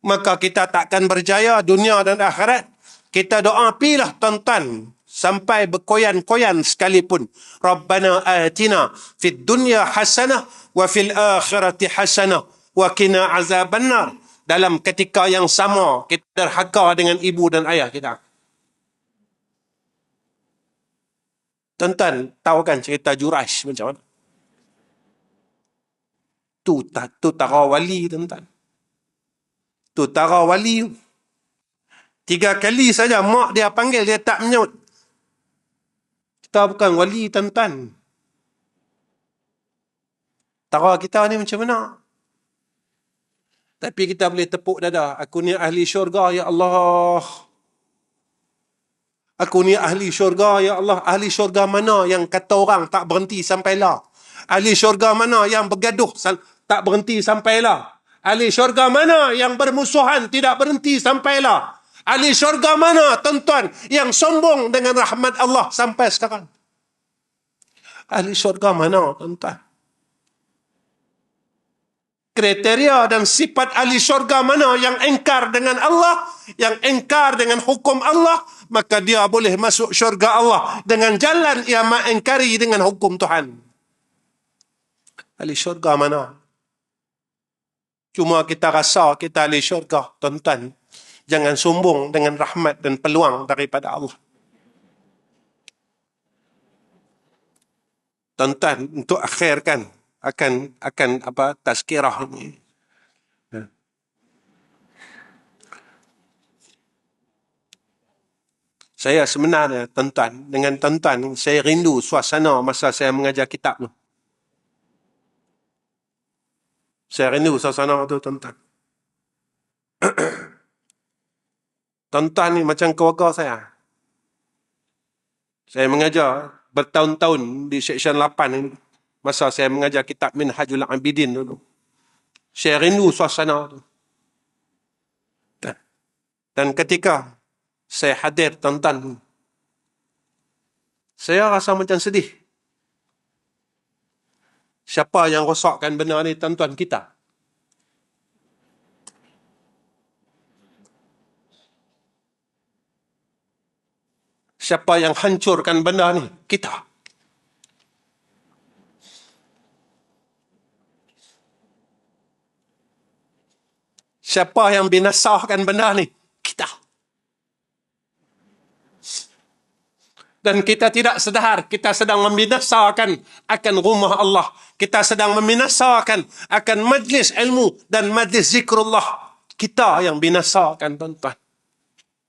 maka kita takkan berjaya dunia dan akhirat. Kita doa pilah tuan-tuan sampai berkoyan-koyan sekalipun. Rabbana atina fid dunya hasanah wa fil akhirati hasanah wa qina azabannar. Dalam ketika yang sama kita derhaka dengan ibu dan ayah kita. Tuan-tuan tahu kan cerita Jurash macam mana? Tu tara wali, tuan-tuan. Tu tara wali. 3 kali saja mak dia panggil, dia tak menyahut. Kita bukan wali, tuan-tuan. Tara kita ni macam mana? Tapi kita boleh tepuk dada. Aku ni ahli syurga, ya Allah. Aku ni ahli syurga, ya Allah. Ahli syurga mana yang kata orang tak berhenti sampai lah? Ahli syurga mana yang bergaduh tak berhenti sampai lah? Ahli syurga mana yang bermusuhan tidak berhenti sampai lah? Ahli syurga mana, tuan-tuan, yang sombong dengan rahmat Allah sampai sekarang? Ahli syurga mana, tuan-tuan? Kriteria dan sifat ahli syurga mana yang engkar dengan Allah, yang engkar dengan hukum Allah, maka dia boleh masuk syurga Allah dengan jalan ia mengingkari dengan hukum Tuhan. Ahli syurga mana? Cuma kita rasa kita ahli syurga, tuan-tuan. Jangan sombong dengan rahmat dan peluang daripada Allah. Tuan-tuan, untuk akhirkan akan tazkirah ini. Saya sebenarnya, tuan-tuan, dengan tuan-tuan, saya rindu suasana masa saya mengajar kitab tu. Saya rindu suasana tu, tuan-tuan. Tuan-tuan ni macam keluarga saya. Saya mengajar bertahun-tahun di Seksyen 8 ini. Masa saya mengajar kitab Minhajul Abidin dulu. Saya rindu suasana tu. Dan ketika saya hadir, tuan-tuan, saya rasa macam sedih. Siapa yang rosakkan benda ni, tuan-tuan, kita? Siapa yang hancurkan benda ni? Kita. Siapa yang binasahkan benda ni? Kita. Dan kita tidak sedar, kita sedang membinasakan akan rumah Allah. Kita sedang membinasakan akan majlis ilmu dan majlis zikrullah. Kita yang binasakan, tuan-tuan.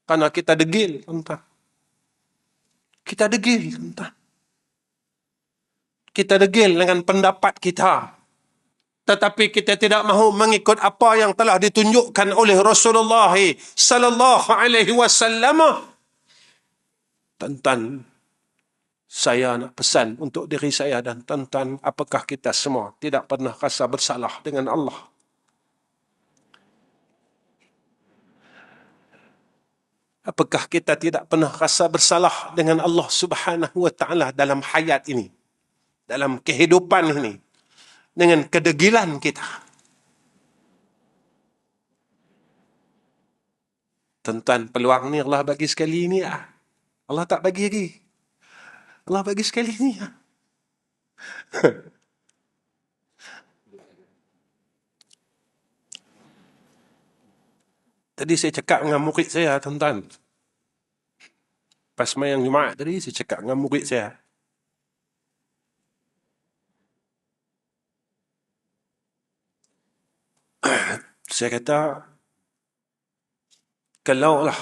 Karena kita degil, tuan-tuan. Kita degil, tuan-tuan. Kita degil dengan pendapat kita. Tetapi kita tidak mahu mengikut apa yang telah ditunjukkan oleh Rasulullah sallallahu alaihi wasallam. Tuan-tuan, saya nak pesan untuk diri saya dan tuan-tuan, apakah kita semua tidak pernah rasa bersalah dengan Allah? Apakah kita tidak pernah rasa bersalah dengan Allah Subhanahu wa taala dalam hayat ini, dalam kehidupan ini, dengan kedegilan kita? Tuan-tuan, peluang ni Allah bagi sekali ni. Allah tak bagi lagi. Allah bagi sekali ni. Tadi saya cakap dengan murid saya, tuan-tuan. Pas sembahyang Jumaat tadi, saya cakap dengan murid saya. Saya kata, kalaulah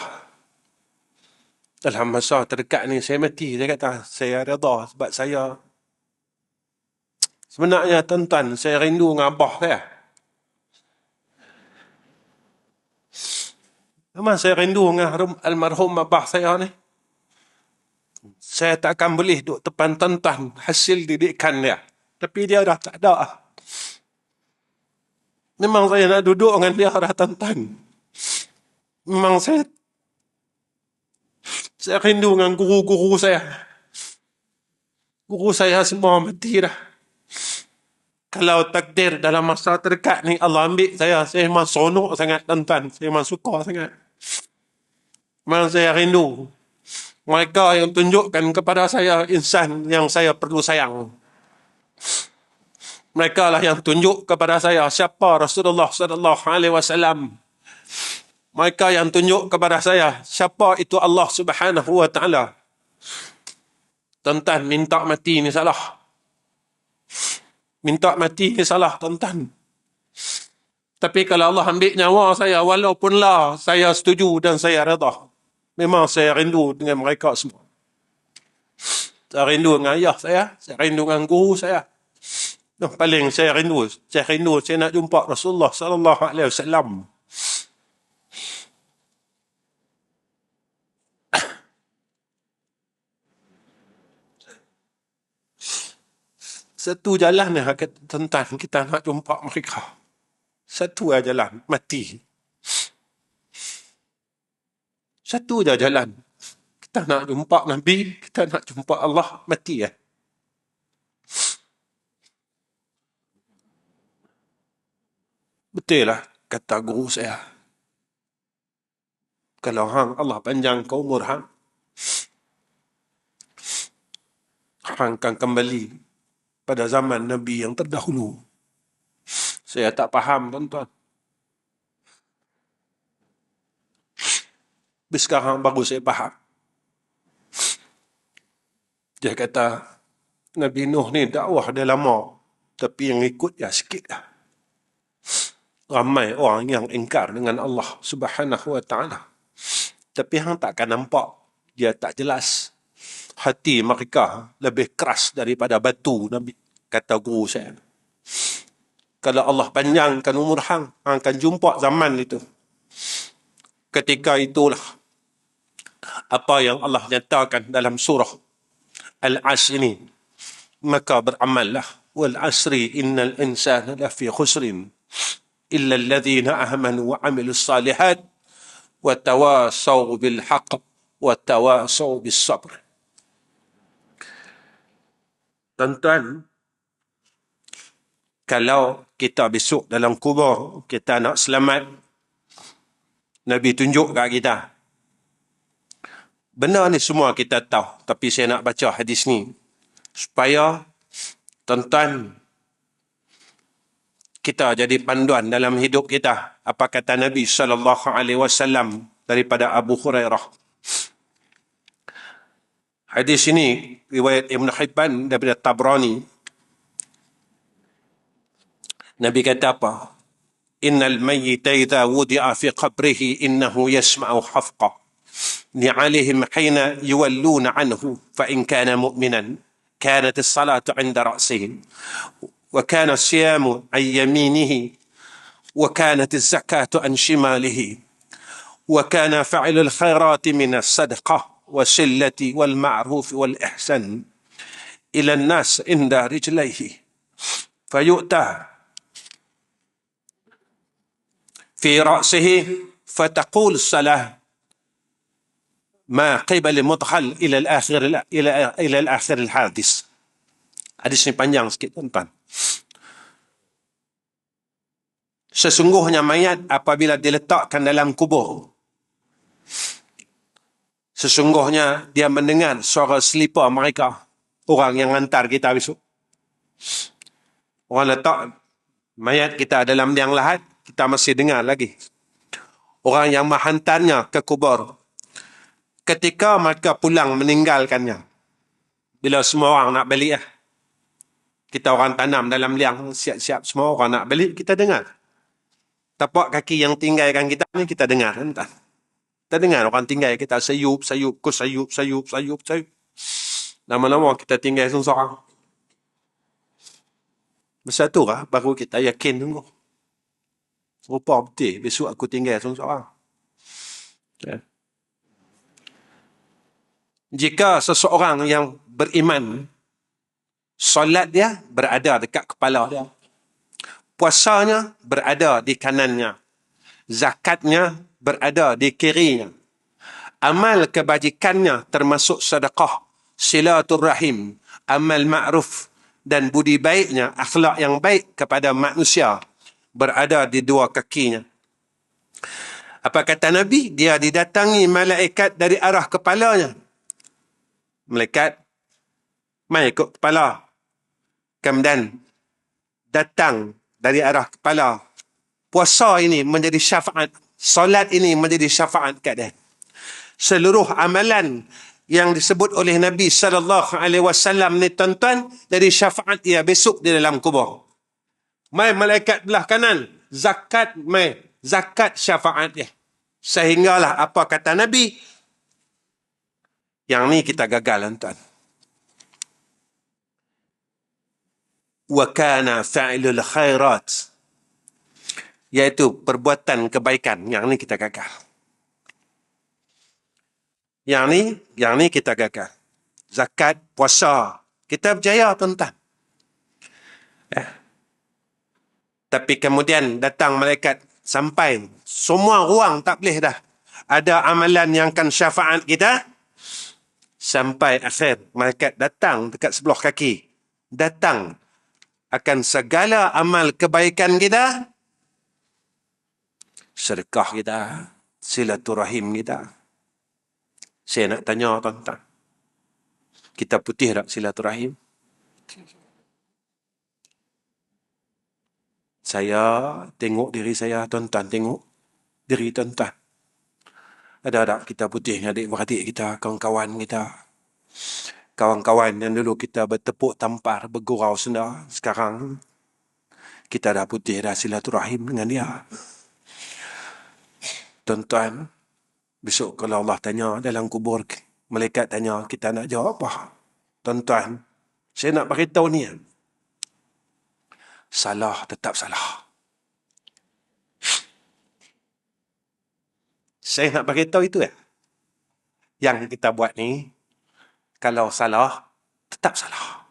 dalam masa terdekat ni saya mati, saya kata, saya redha sebab saya sebenarnya, tuan-tuan, saya rindu dengan abah saya. Memang saya rindu dengan almarhum abah saya ni. Saya tak akan boleh duduk depan tuan-tuan hasil didikan dia. Tapi dia dah tak ada. Memang saya nak duduk dengan dia dah, tuan-tuan. Memang saya rindu dengan guru-guru saya. Guru saya semua mati dah. Kalau takdir dalam masa terdekat ni Allah ambil saya memang seronok sangat, tuan-tuan. Saya memang suka sangat. Memang saya rindu. Mereka yang tunjukkan kepada saya insan yang saya perlu sayang. Mereka lah yang tunjuk kepada saya siapa Rasulullah sallallahu alaihi wasallam. Mereka yang tunjuk kepada saya siapa itu Allah Subhanahu wa taala. Tuan-tuan, minta mati ni salah. Minta mati ni salah, tuan-tuan. Tapi kalau Allah ambil nyawa saya, walaupunlah saya setuju dan saya redha. Memang saya rindu dengan mereka semua. Saya rindu dengan ayah saya rindu dengan guru saya. Yang paling saya rindu saya nak jumpa Rasulullah sallallahu alaihi wasallam. Satu jalan yang tuan-tuan kita nak jumpa mereka. Satu aja jalan, mati. Satu aja jalan. Kita nak jumpa Nabi, kita nak jumpa Allah, mati ya. Betul lah kata guru saya. Kalau hang Allah panjang kau umur hang akan kembali pada zaman Nabi yang terdahulu. Saya tak faham, tuan-tuan. Tapi sekarang baru saya faham. Dia kata, Nabi Nuh ni dakwah dia lama, tapi yang ikut ya sikit lah. Ramai orang yang ingkar dengan Allah Subhanahu wa ta'ala. Tapi hang takkan nampak, dia tak jelas. Hati mereka lebih keras daripada batu, Nabi kata guru saya. Kalau Allah panjangkan umur hang akan jumpa zaman itu. Ketika itulah apa yang Allah nyatakan dalam surah Al-Asr ini. Maka beramallah. Wal asri innal insana lafi khusrin. Illa alladhina amanu wa amilus salihat. Wa tawasaw bil haqq. Wa tawasaw bis sabr. Tuan-tuan, kalau kita besok dalam kubur, kita nak selamat, Nabi tunjuk kat kita. Benar ni semua kita tahu, tapi saya nak baca hadis ni supaya tuan-tuan kita jadi panduan dalam hidup kita. Apa kata Nabi SAW daripada Abu Hurairah. Hadis ini riwayat Ibn Hibban daripada Tabrani. Nabi kata apa? Innal mayyita idza wudi'a fi qabrihi innahu yasma'u hafqa ni'alihim hina yuwalluna anhu fa in kana mu'minan kanat as-salatu 'inda ra'sihi wa kana as-siyamu 'an yaminihi wa kanat az-zakatu 'an shimalihi wa kana fa'ilu al-khairati min as-sadaqah wa sillati wal ma'ruf wal ihsan ila an-nas 'inda rijlaihi fayu'ta في رأسه فتقول الصلاة ما قبل مدخل إلى الآخر الحادث. Hadis ini panjang sikit, tuan-tuan. Sesungguhnya mayat apabila diletakkan dalam kubur, sesungguhnya dia mendengar suara selipar mereka, orang yang hantar kita besok. Orang letak mayat kita dalam liang lahat, kita masih dengar lagi. Orang yang menghantarnya ke kubur, ketika mereka pulang meninggalkannya, bila semua orang nak balik, kita orang tanam dalam liang, siap-siap semua orang nak balik, kita dengar. Tapak kaki yang tinggalkan kita ni, kita dengar. Entah. Kita dengar orang tinggal kita sayup. Lama-lama kita tinggal seorang. Bersatu lah, baru kita yakin tunggu. Rupa betul, besok aku tinggal seorang. Ya. Jika seseorang yang beriman, solat dia berada dekat kepala dia, puasanya berada di kanannya, zakatnya berada di kirinya, amal kebajikannya termasuk sedekah, silaturrahim, amal ma'ruf dan budi baiknya, akhlak yang baik kepada manusia berada di dua kakinya. Apa kata Nabi? Dia didatangi malaikat dari arah kepalanya. Malaikat mai ikut kepala. Kemudian datang dari arah kepala. Puasa ini menjadi syafaat. Solat ini menjadi syafaat kat dia. Seluruh amalan yang disebut oleh Nabi SAW ni, tuan-tuan, dari syafaat ia besok di dalam kubur. Mai malaikat belah kanan, zakat mai, zakat syafaat dia. Sehinggalah apa kata Nabi, yang ni kita gagal, tuan. Wa kana fa'ilul khairat, iaitu perbuatan kebaikan, yang ni kita gagal. Yang ni kita gagal. Zakat, puasa, kita berjaya, tuan-tuan. Tapi kemudian datang malaikat sampai semua ruang tak boleh dah. Ada amalan yang akan syafaat kita. Sampai akhir malaikat datang dekat sebelah kaki. Datang akan segala amal kebaikan kita. Sedekah kita. Silaturahim kita. Saya nak tanya tuan-tuan. Kita putih tak silaturahim? Saya tengok diri saya, tuan-tuan tengok diri tuan-tuan. Ada tak kita putih dengan adik-beradik kita, kawan-kawan kita. Kawan-kawan yang dulu kita bertepuk tampar, bergurau senda. Sekarang kita dah putih, dah silaturahim dengan dia. Tuan-tuan, besok kalau Allah tanya dalam kubur, malaikat tanya, kita nak jawab apa? Tuan-tuan, saya nak beritahu ni. Salah tetap salah. Saya nak beritahu itu ya. Yang kita buat ni, kalau salah, tetap salah.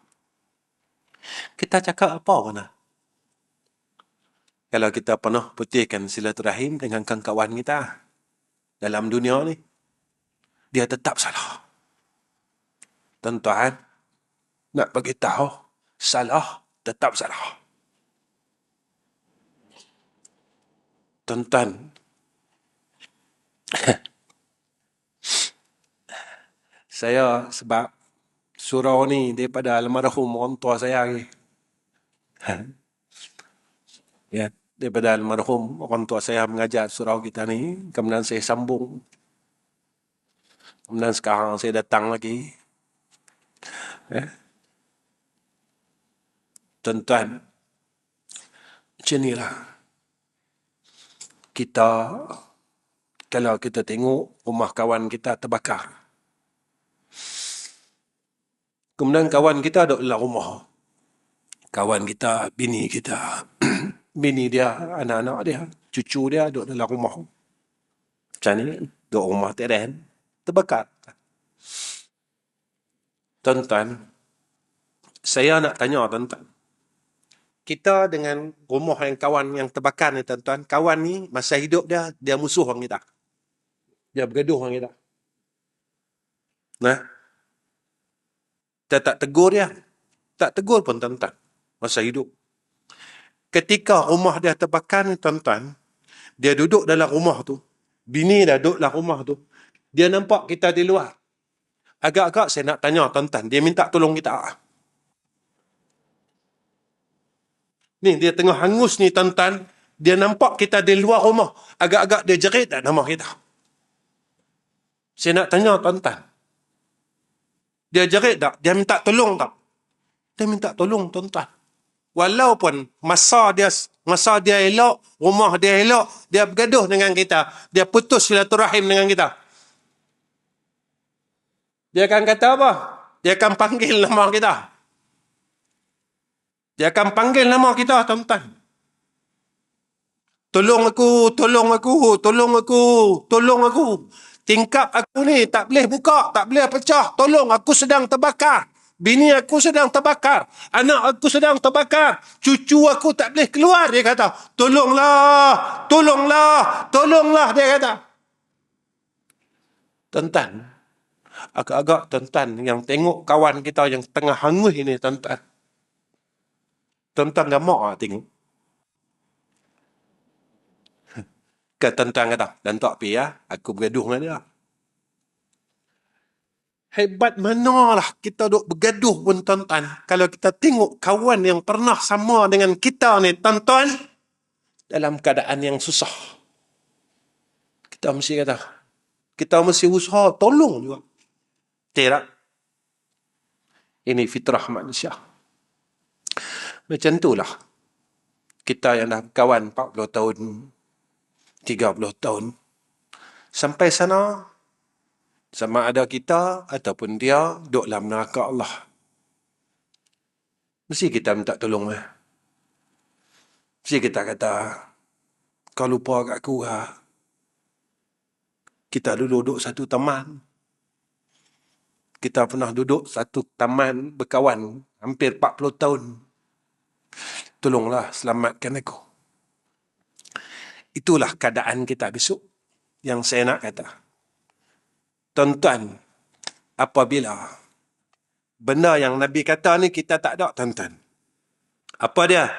Kita cakap apa mana? Kalau kita pernah putihkan silaturahim dengan kawan kita dalam dunia ni, dia tetap salah. Tuan-tuan, nak beritahu, salah tetap salah. Tuan-tuan, saya sebab surau ni daripada almarhum orang tua saya ni. Ya, daripada almarhum orang tua saya mengajar surau kita ni, kemudian saya sambung. Kemudian sekarang saya datang lagi. Tuan-tuan, macam inilah. Kita, kalau kita tengok rumah kawan kita terbakar. Kemudian kawan kita duduk dalam rumah. Kawan kita, bini kita. Bini dia, anak-anak dia, cucu dia duduk dalam rumah. Macam ni, duduk rumah teren. Terbakar. Tuan-tuan, saya nak tanya tuan-tuan. Kita dengan rumah yang kawan yang terbakar ni tuan-tuan, kawan ni masa hidup dia musuh orang kita. Dia bergaduh orang kita. Nah, kita tak tegur dia. Tak tegur pun tuan-tuan masa hidup. Ketika rumah dia terbakar ni tuan-tuan, dia duduk dalam rumah tu. Bini dia duduk dalam rumah tu. Dia nampak kita di luar. Agak-agak saya nak tanya tuan-tuan, dia minta tolong kita. Ni dia tengah hangus ni tuan-tuan, dia nampak kita di luar rumah. Agak-agak dia jerit tak nama kita. Saya nak tanya tuan-tuan. Dia jerit tak? Dia minta tolong tak? Dia minta tolong tuan-tuan. Walaupun masa dia elok, rumah dia elok, dia bergaduh dengan kita. Dia putus silaturahim dengan kita. Dia akan kata apa? Dia akan panggil nama kita. Dia akan panggil nama kita, tuan-tuan. Tolong aku, tolong aku, tolong aku, tolong aku. Tingkap aku ni tak boleh buka, tak boleh pecah. Tolong, aku sedang terbakar. Bini aku sedang terbakar. Anak aku sedang terbakar. Cucu aku tak boleh keluar, dia kata. Tolonglah, tolonglah, tolonglah, dia kata. Tuan-tuan, agak-agak tuan-tuan yang tengok kawan kita yang tengah hangus ini, tuan-tuan. Tuan-tuan gamak tak tengok? Ke tuan-tuan kata, dan tak pi ya, aku bergaduh dengan dia. Hebat manalah kita duk bergaduh pun tuan-tuan. Kalau kita tengok kawan yang pernah sama dengan kita ni tuan-tuan, dalam keadaan yang susah. Kita mesti kata, kita mesti usaha tolong juga. Tidak. Ini fitrah manusia. Macam itulah. Kita yang dah kawan 40 tahun, 30 tahun. Sampai sana, sama ada kita ataupun dia duduk dalam neraka Allah. Mesti kita minta tolong. Mesti kita kata, kau lupa kat aku lah. Kita dulu duduk satu taman. Kita pernah duduk satu taman berkawan hampir 40 tahun. Tolonglah selamatkan aku. Itulah keadaan kita besok. Yang saya nak kata. Tuan-tuan, apabila benda yang Nabi kata ni kita tak ada, tuan-tuan. Apa dia?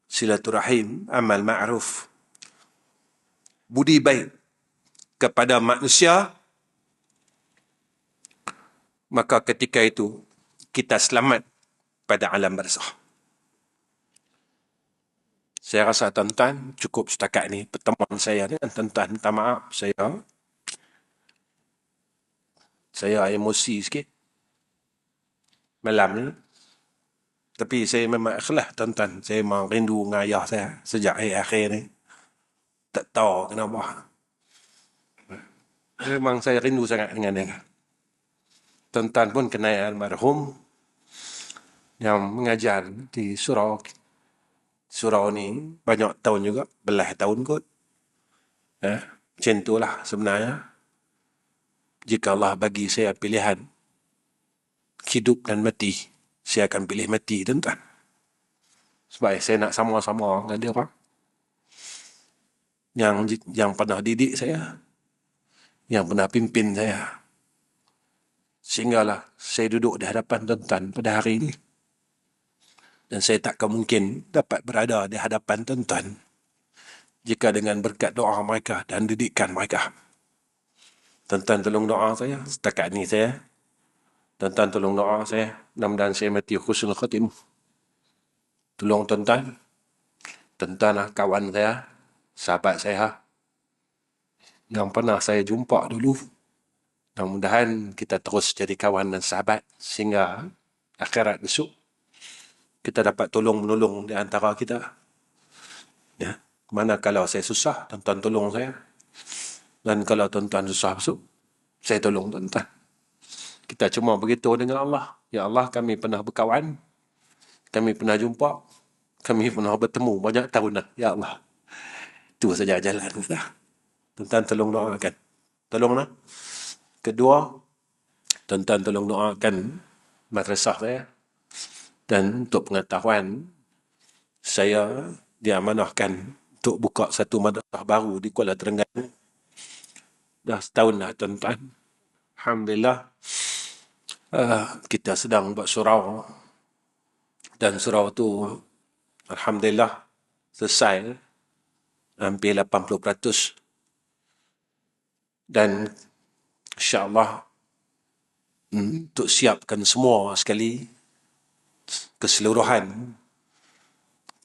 Silaturahim, amal ma'ruf, budi baik kepada manusia, maka ketika itu kita selamat pada alam barzakh. Saya rasa tuan-tuan cukup setakat ni pertemuan saya dengan tuan-tuan. Minta maaf saya emosi sikit malam ni. Tapi saya memang ikhlas tuan-tuan. Saya memang rindu dengan ayah saya sejak akhir ni. Tak tahu kenapa. Memang saya rindu sangat dengan dia. Tuan-tuan pun kenal almarhum yang mengajar di surau. Surau ni banyak tahun juga. Belah tahun kot. Macam itulah sebenarnya. Jika Allah bagi saya pilihan hidup dan mati, saya akan pilih mati, tuan-tuan. Sebab saya nak sama-sama dengan dia orang. Yang pernah didik saya. Yang pernah pimpin saya. Sehinggalah saya duduk di hadapan tuan-tuan pada hari ini. Dan saya takkan mungkin dapat berada di hadapan tuan-tuan jika dengan berkat doa mereka dan didikan mereka. Tuan-tuan tolong doa saya. Setakat ni saya. Tuan-tuan tolong doa saya. Mudah-mudahan saya mati husnul khatimah. Tolong tuan-tuan. Tuan-tuan lah kawan saya. Sahabat saya. Yang pernah saya jumpa dulu. Mudah-mudahan kita terus jadi kawan dan sahabat. Sehingga akhirat besok. Kita dapat tolong-menolong di antara kita. Ya. Mana kalau saya susah, tuan-tuan tolong saya. Dan kalau tuan-tuan susah besok, saya tolong tuan-tuan. Kita cuma beritahu dengan Allah. Ya Allah, kami pernah berkawan. Kami pernah jumpa. Kami pernah bertemu banyak tahun dah. Ya Allah. Itu saja jalan kita. Tuan-tuan tolong doakan. Tolonglah. Kedua, tuan-tuan tolong doakan madrasah saya. Dan untuk pengetahuan, saya diamanahkan untuk buka satu madrasah baru di Kuala Terengganu. Dah setahun dah, tuan-tuan. Alhamdulillah. Kita sedang buat surau. Dan surau tu, alhamdulillah, selesai. Hampir 80%. Dan insyaAllah, untuk siapkan semua sekali, keseluruhan,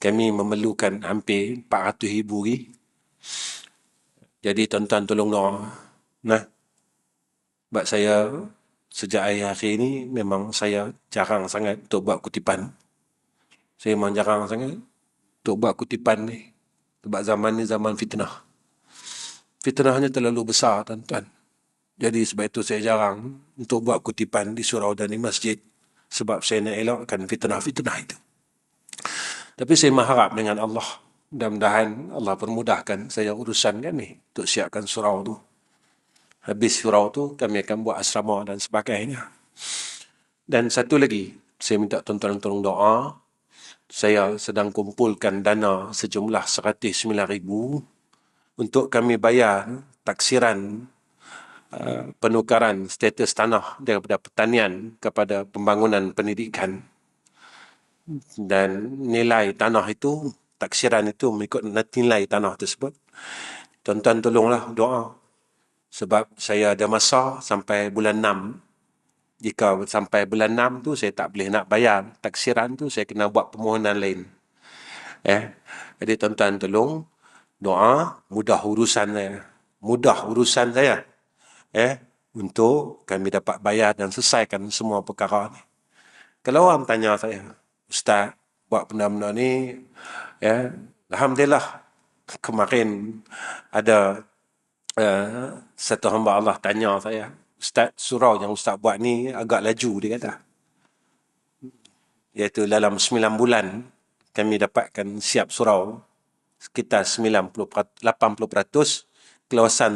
kami memerlukan hampir 400,000 lagi. Jadi tuan-tuan tolong doa. Nah, sebab saya sejak akhir ini memang saya jarang sangat untuk buat kutipan. Saya memang jarang sangat untuk buat kutipan ni. Sebab zaman ni zaman fitnah. Fitnahnya terlalu besar, tuan-tuan. Jadi sebab itu saya jarang untuk buat kutipan di surau dan di masjid. Sebab saya nak elakkan fitnah-fitnah itu. Tapi saya mengharap dengan Allah. Mudah-mudahan Allah permudahkan saya urusan kan ni. Untuk siapkan surau tu. Habis surau tu, kami akan buat asrama dan sebagainya. Dan satu lagi, saya minta tuan-tuan tolong doa. Saya sedang kumpulkan dana sejumlah 109,000 untuk kami bayar taksiran penukaran status tanah daripada pertanian kepada pembangunan pendidikan. Dan nilai tanah itu, taksiran itu mengikut nilai tanah tersebut. Tuan-tuan tolonglah doa. Sebab saya ada masa sampai bulan 6. Jika sampai bulan 6 tu saya tak boleh nak bayar taksiran tu, saya kena buat permohonan lain. Jadi tuan-tuan tolong doa mudah urusan saya. Mudah urusan saya. Untuk kami dapat bayar dan selesaikan semua perkara ni. Kalau orang tanya saya, Ustaz, buat benda-benda ni, alhamdulillah, kemarin ada satu hamba Allah tanya saya, Ustaz, surau yang Ustaz buat ni agak laju, dia kata. Iaitu dalam 9 bulan, kami dapatkan siap surau sekitar 80% keluasan